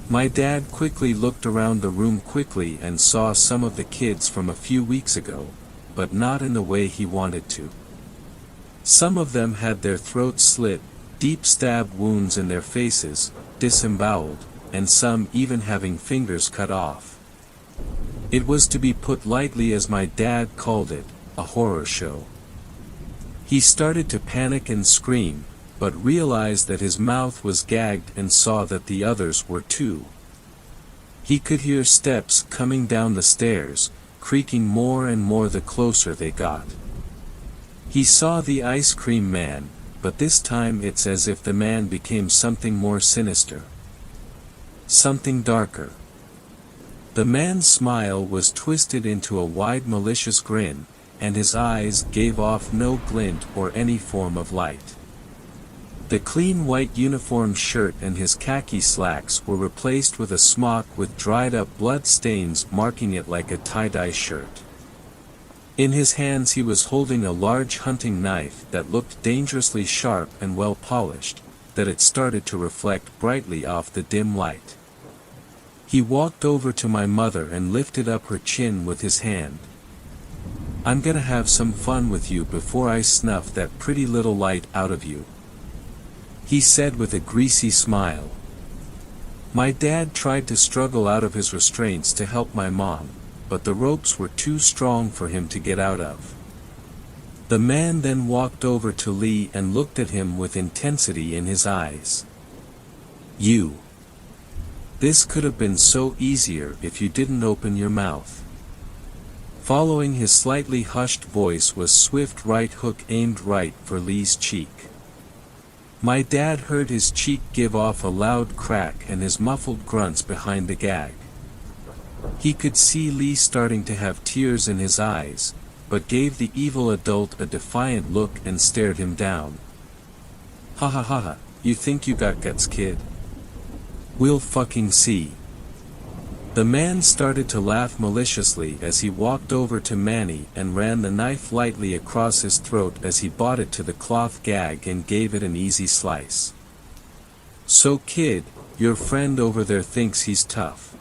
My dad quickly looked around the room quickly and saw some of the kids from a few weeks ago, but not in the way he wanted to. Some of them had their throats slit, deep stab wounds in their faces, disemboweled, and some even having fingers cut off. It was, to be put lightly as my dad called it, a horror show. He started to panic and scream, but realized that his mouth was gagged and saw that the others were too. He could hear steps coming down the stairs, creaking more and more the closer they got. He saw the ice cream man, but this time it's as if the man became something more sinister. Something darker. The man's smile was twisted into a wide malicious grin, and his eyes gave off no glint or any form of light. The clean white uniform shirt and his khaki slacks were replaced with a smock with dried-up blood stains marking it like a tie-dye shirt. In his hands he was holding a large hunting knife that looked dangerously sharp and well-polished, that it started to reflect brightly off the dim light. He walked over to my mother and lifted up her chin with his hand. "I'm gonna have some fun with you before I snuff that pretty little light out of you," he said with a greasy smile. My dad tried to struggle out of his restraints to help my mom, but the ropes were too strong for him to get out of. The man then walked over to Lee and looked at him with intensity in his eyes. "You. This could have been so easier if you didn't open your mouth." Following his slightly hushed voice was swift right hook aimed right for Lee's cheek. My dad heard his cheek give off a loud crack and his muffled grunts behind the gag. He could see Lee starting to have tears in his eyes, but gave the evil adult a defiant look and stared him down. "Ha ha ha ha, you think you got guts, kid? We'll fucking see." The man started to laugh maliciously as he walked over to Manny and ran the knife lightly across his throat as he brought it to the cloth gag and gave it an easy slice. "So kid, your friend over there thinks he's tough.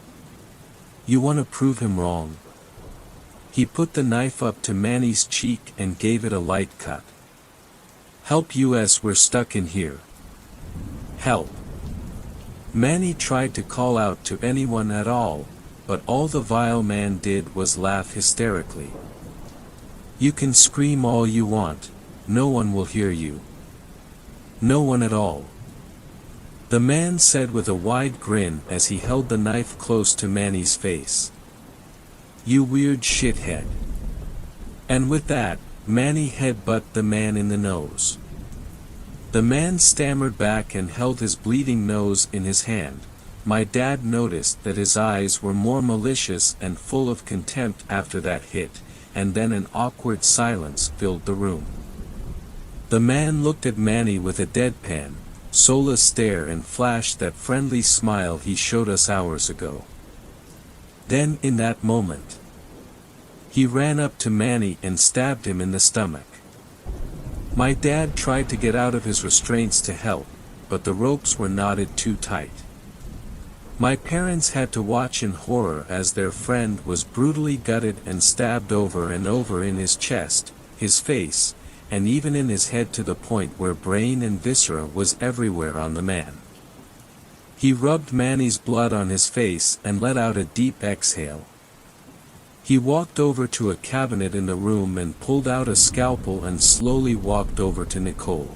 You wanna prove him wrong?" He put the knife up to Manny's cheek and gave it a light cut. "Help us, we're stuck in here. Help." Manny tried to call out to anyone at all, but all the vile man did was laugh hysterically. "You can scream all you want, no one will hear you. No one at all," the man said with a wide grin as he held the knife close to Manny's face. "You weird shithead." And with that, Manny headbutted the man in the nose. The man stammered back and held his bleeding nose in his hand. My dad noticed that his eyes were more malicious and full of contempt after that hit, and then an awkward silence filled the room. The man looked at Manny with a deadpan, soulless stare and flashed that friendly smile he showed us hours ago. Then in that moment, he ran up to Manny and stabbed him in the stomach. My dad tried to get out of his restraints to help, but the ropes were knotted too tight. My parents had to watch in horror as their friend was brutally gutted and stabbed over and over in his chest, his face, and even in his head to the point where brain and viscera was everywhere on the man. He rubbed Manny's blood on his face and let out a deep exhale. He walked over to a cabinet in the room and pulled out a scalpel and slowly walked over to Nicole.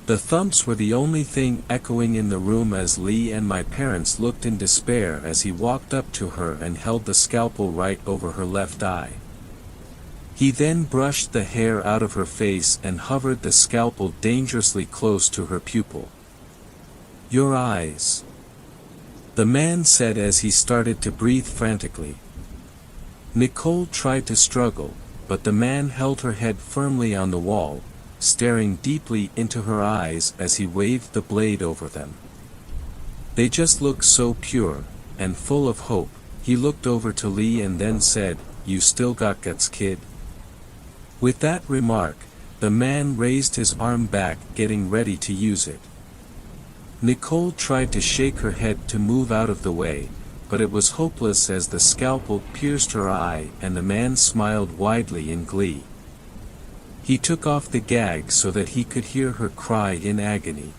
The thumps were the only thing echoing in the room as Lee and my parents looked in despair as he walked up to her and held the scalpel right over her left eye. He then brushed the hair out of her face and hovered the scalpel dangerously close to her pupil. "Your eyes," the man said as he started to breathe frantically. Nicole tried to struggle, but the man held her head firmly on the wall, staring deeply into her eyes as he waved the blade over them. They just looked so pure, and full of hope. He looked over to Lee and then said, "You still got guts, kid?" With that remark, the man raised his arm back, getting ready to use it. Nicole tried to shake her head to move out of the way, but it was hopeless as the scalpel pierced her eye and the man smiled widely in glee. He took off the gag so that he could hear her cry in agony.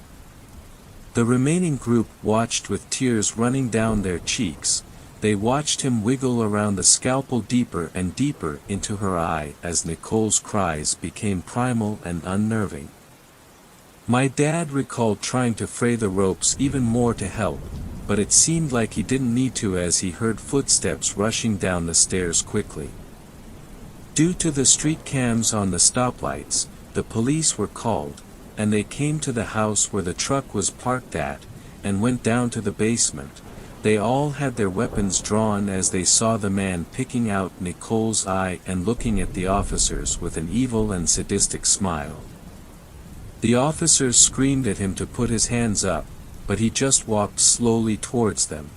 The remaining group watched with tears running down their cheeks. They watched him wiggle around the scalpel deeper and deeper into her eye as Nicole's cries became primal and unnerving. My dad recalled trying to fray the ropes even more to help, but it seemed like he didn't need to as he heard footsteps rushing down the stairs quickly. Due to the street cams on the stoplights, the police were called, and they came to the house where the truck was parked at, and went down to the basement. They all had their weapons drawn as they saw the man picking out Nicole's eye and looking at the officers with an evil and sadistic smile. The officers screamed at him to put his hands up, but he just walked slowly towards them.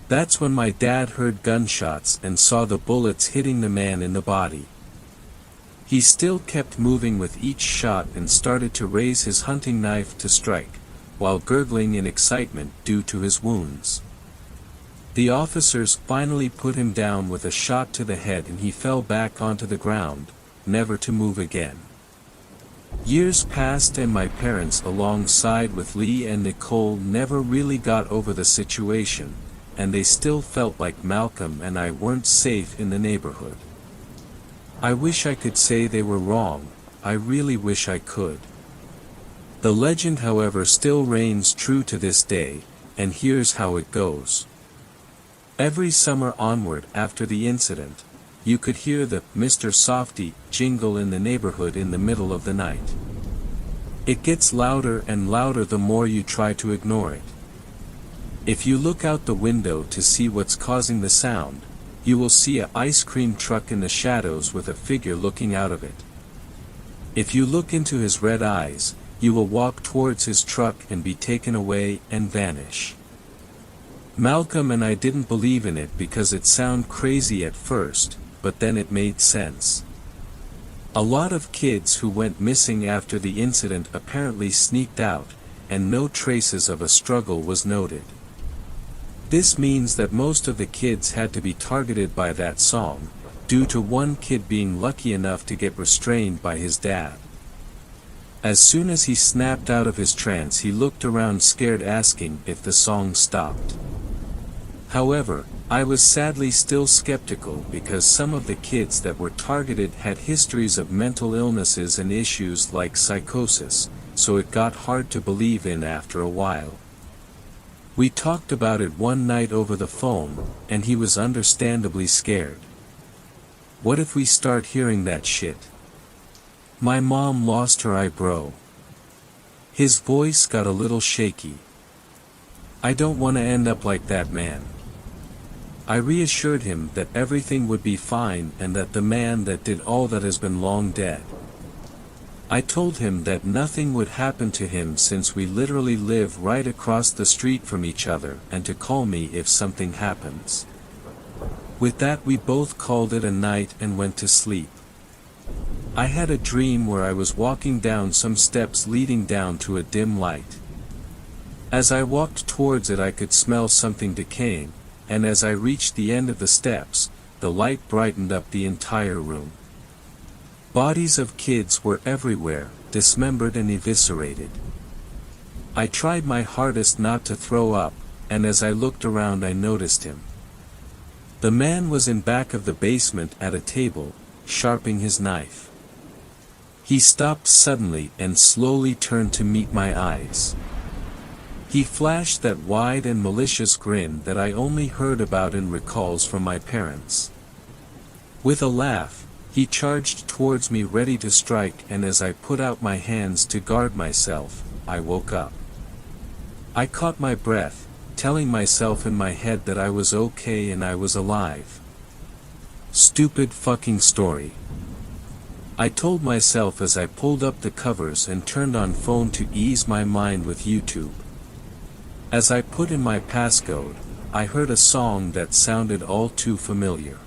That's when my dad heard gunshots and saw the bullets hitting the man in the body. He still kept moving with each shot and started to raise his hunting knife to strike, while gurgling in excitement due to his wounds. The officers finally put him down with a shot to the head and he fell back onto the ground, never to move again. Years passed and my parents alongside with Lee and Nicole never really got over the situation, and they still felt like Malcolm and I weren't safe in the neighborhood. I wish I could say they were wrong, I really wish I could. The legend, however, still reigns true to this day, and here's how it goes. Every summer onward after the incident, you could hear the "Mr. Softy" jingle in the neighborhood in the middle of the night. It gets louder and louder the more you try to ignore it. If you look out the window to see what's causing the sound, you will see an ice cream truck in the shadows with a figure looking out of it. If you look into his red eyes, you will walk towards his truck and be taken away and vanish. Malcolm and I didn't believe in it because it sounded crazy at first, but then it made sense. A lot of kids who went missing after the incident apparently sneaked out, and no traces of a struggle was noted. This means that most of the kids had to be targeted by that song, due to one kid being lucky enough to get restrained by his dad. As soon as he snapped out of his trance, he looked around scared, asking if the song stopped. However, I was sadly still skeptical because some of the kids that were targeted had histories of mental illnesses and issues like psychosis, so it got hard to believe in after a while. We talked about it one night over the phone, and he was understandably scared. What if we start hearing that shit? My mom lost her eyebrow. His voice got a little shaky. I don't want to end up like that man. I reassured him that everything would be fine and that the man that did all that has been long dead. I told him that nothing would happen to him since we literally live right across the street from each other, and to call me if something happens. With that, we both called it a night and went to sleep. I had a dream where I was walking down some steps leading down to a dim light. As I walked towards it, I could smell something decaying, and as I reached the end of the steps, the light brightened up the entire room. Bodies of kids were everywhere, dismembered and eviscerated. I tried my hardest not to throw up, and as I looked around I noticed him. The man was in back of the basement at a table, sharpening his knife. He stopped suddenly and slowly turned to meet my eyes. He flashed that wide and malicious grin that I only heard about in recalls from my parents. With a laugh, he charged towards me ready to strike, and as I put out my hands to guard myself, I woke up. I caught my breath, telling myself in my head that I was okay and I was alive. Stupid fucking story. I told myself as I pulled up the covers and turned on phone to ease my mind with YouTube. As I put in my passcode, I heard a song that sounded all too familiar.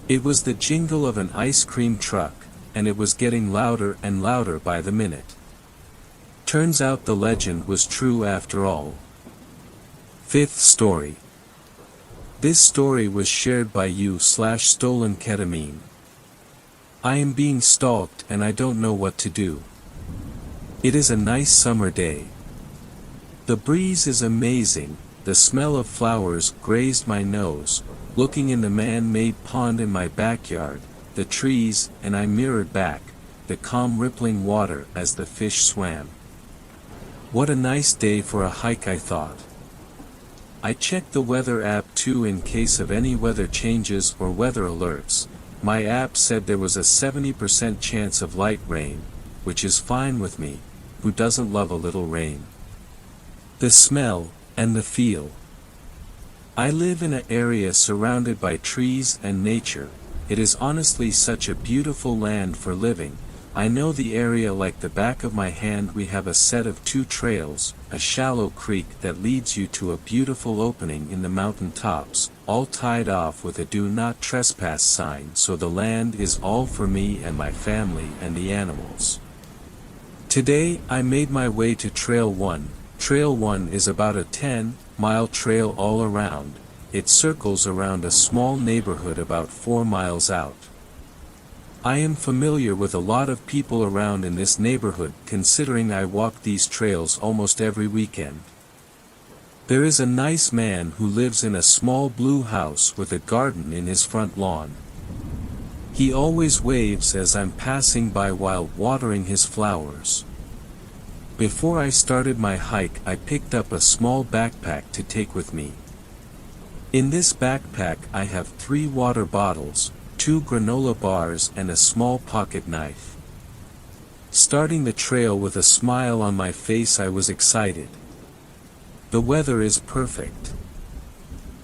It was the jingle of an ice cream truck, and it was getting louder and louder by the minute. Turns out the legend was true after all. Fifth story. This story was shared by you/stolen ketamine. I am being stalked and I don't know what to do. It is a nice summer day. The breeze is amazing, the smell of flowers grazed my nose, looking in the man-made pond in my backyard, the trees, and I mirrored back, the calm rippling water as the fish swam. What a nice day for a hike, I thought. I checked the weather app too in case of any weather changes or weather alerts. My app said there was a 70% chance of light rain, which is fine with me, who doesn't love a little rain. The smell, and the feel. I live in an area surrounded by trees and nature. It is honestly such a beautiful land for living. I know the area like the back of my hand. We have a set of 2 trails, a shallow creek that leads you to a beautiful opening in the mountain tops, all tied off with a do not trespass sign, so the land is all for me and my family and the animals. Today I made my way to Trail 1. Trail 1 is about a 10-mile trail all around. It circles around a small neighborhood about 4 miles out. I am familiar with a lot of people around in this neighborhood, considering I walk these trails almost every weekend. There is a nice man who lives in a small blue house with a garden in his front lawn. He always waves as I'm passing by while watering his flowers. Before I started my hike, I picked up a small backpack to take with me. In this backpack I have 3 water bottles, 2 granola bars and a small pocket knife. Starting the trail with a smile on my face, I was excited. The weather is perfect.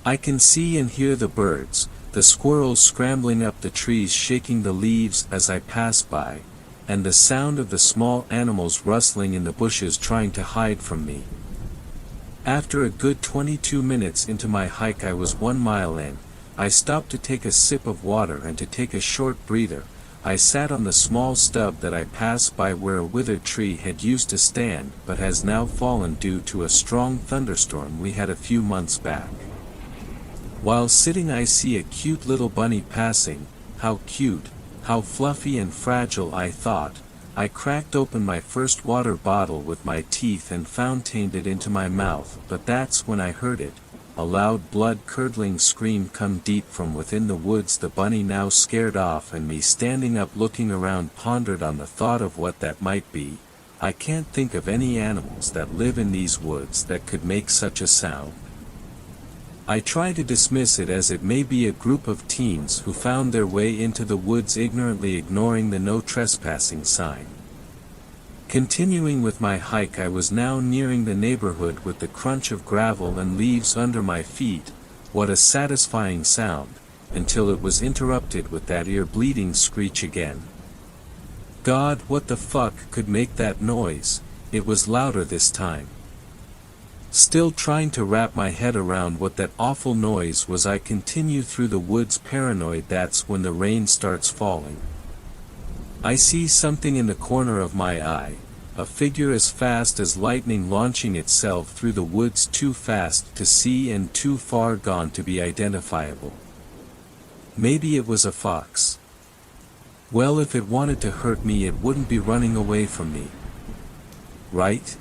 I can see and hear the birds, the squirrels scrambling up the trees shaking the leaves as I pass by, and the sound of the small animals rustling in the bushes trying to hide from me. After a good 22 minutes into my hike, I was 1 mile in. I stopped to take a sip of water and to take a short breather. I sat on the small stub that I passed by where a withered tree had used to stand but has now fallen due to a strong thunderstorm we had a few months back. While sitting, I see a cute little bunny passing. How cute, how fluffy and fragile, I thought. I cracked open my first water bottle with my teeth and fountained it into my mouth, but that's when I heard it, a loud blood-curdling scream come deep from within the woods. The bunny, now scared off, and me standing up looking around, pondered on the thought of what that might be. I can't think of any animals that live in these woods that could make such a sound. I try to dismiss it as it may be a group of teens who found their way into the woods ignorantly ignoring the no trespassing sign. Continuing with my hike, I was now nearing the neighborhood with the crunch of gravel and leaves under my feet. What a satisfying sound, until it was interrupted with that ear-bleeding screech again. God, what the fuck could make that noise? It was louder this time. Still trying to wrap my head around what that awful noise was, I continue through the woods paranoid. That's when the rain starts falling. I see something in the corner of my eye, a figure as fast as lightning launching itself through the woods, too fast to see and too far gone to be identifiable. Maybe it was a fox. Well, if it wanted to hurt me, it wouldn't be running away from me. Right?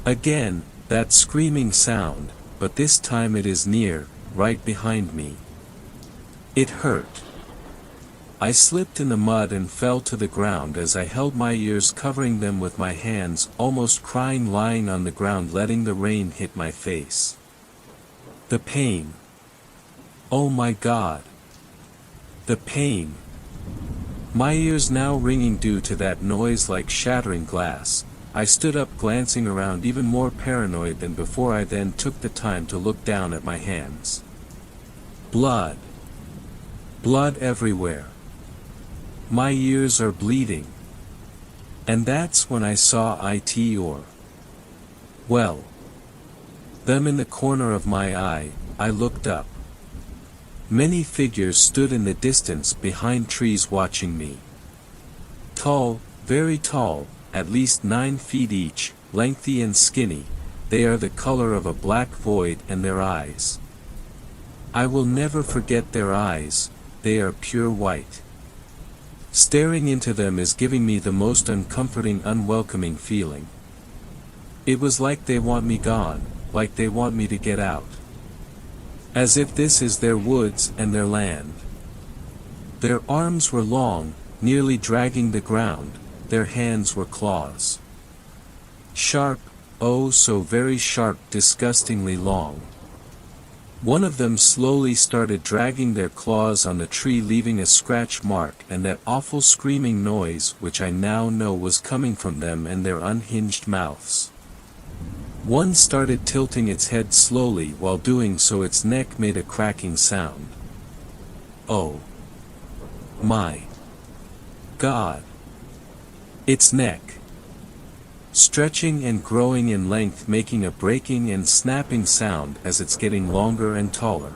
Again, that screaming sound, but this time it is near, right behind me. It hurt. I slipped in the mud and fell to the ground as I held my ears, covering them with my hands, almost crying, lying on the ground letting the rain hit my face. The pain. Oh my God. The pain. My ears now ringing due to that noise like shattering glass. I stood up, glancing around, even more paranoid than before. I then took the time to look down at my hands. Blood. Blood everywhere. My ears are bleeding. And that's when I saw them in the corner of my eye. I looked up. Many figures stood in the distance behind trees watching me. Tall, very tall, at least 9 feet each, lengthy and skinny. They are the color of a black void, and their eyes. I will never forget their eyes. They are pure white. Staring into them is giving me the most uncomforting, unwelcoming feeling. It was like they want me gone, like they want me to get out. As if this is their woods and their land. Their arms were long, nearly dragging the ground. Their hands were claws. Sharp, oh so very sharp, disgustingly long. One of them slowly started dragging their claws on the tree, leaving a scratch mark, and that awful screaming noise, which I now know was coming from them and their unhinged mouths. One started tilting its head slowly. While doing so, its neck made a cracking sound. Oh my God. Its neck. Stretching and growing in length, making a breaking and snapping sound as it's getting longer and taller.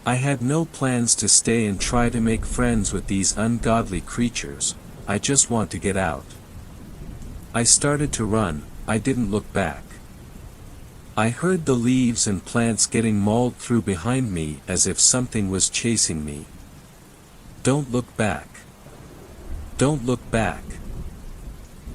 I had no plans to stay and try to make friends with these ungodly creatures. I just want to get out. I started to run. I didn't look back. I heard the leaves and plants getting mauled through behind me as if something was chasing me. Don't look back. Don't look back.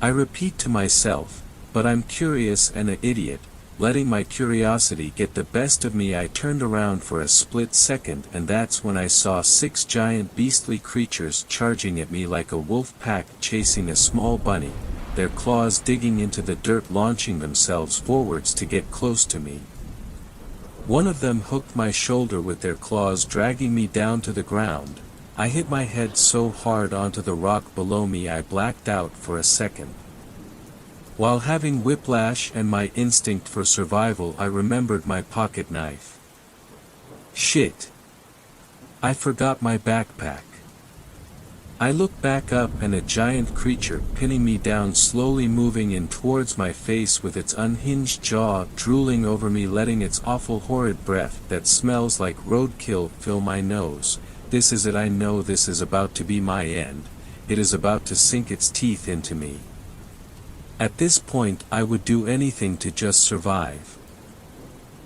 I repeat to myself, but I'm curious and an idiot. letting my curiosity get the best of me. I turned around for a split second, and that's when I saw 6 giant beastly creatures charging at me like a wolf pack chasing a small bunny, their claws digging into the dirt, launching themselves forwards to get close to me. One of them hooked my shoulder with their claws, dragging me down to the ground. I hit my head so hard onto the rock below me I blacked out for a second. While having whiplash and my instinct for survival, I remembered my pocket knife. Shit! I forgot my backpack. I looked back up, and a giant creature pinning me down, slowly moving in towards my face with its unhinged jaw drooling over me, letting its awful horrid breath that smells like roadkill fill my nose. This is it. I know this is about to be my end. It is about to sink its teeth into me. At this point I would do anything to just survive.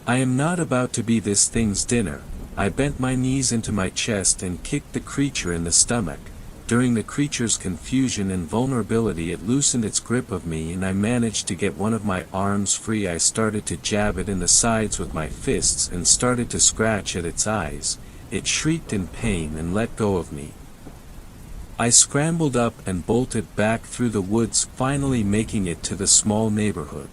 I am not about to be this thing's dinner. I bent my knees into my chest and kicked the creature in the stomach. During the creature's confusion and vulnerability, it loosened its grip of me, and I managed to get one of my arms free. I started to jab it in the sides with my fists and started to scratch at its eyes. It shrieked in pain and let go of me. I scrambled up and bolted back through the woods, finally making it to the small neighborhood.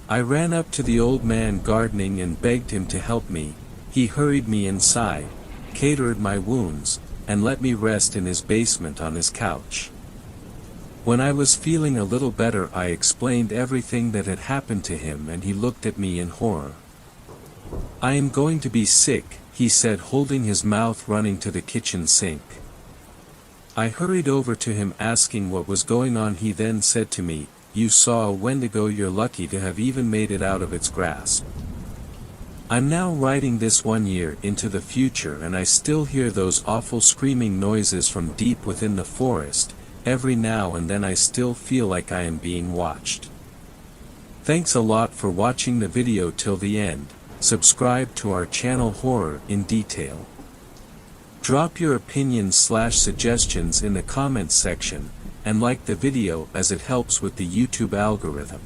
I ran up to the old man gardening and begged him to help me. He hurried me inside, catered my wounds, and let me rest in his basement on his couch. When I was feeling a little better, I explained everything that had happened to him, and he looked at me in horror. "I am going to be sick," he said, holding his mouth running to the kitchen sink. I hurried over to him, asking what was going on. He then said to me, "You saw a Wendigo. You're lucky to have even made it out of its grasp." I'm now writing this 1 year into the future, and I still hear those awful screaming noises from deep within the forest. Every now and then I still feel like I am being watched. Thanks a lot for watching the video till the end. Subscribe to our channel Horror in Detail. Drop your opinions/suggestions in the comments section, and like the video as it helps with the YouTube algorithm.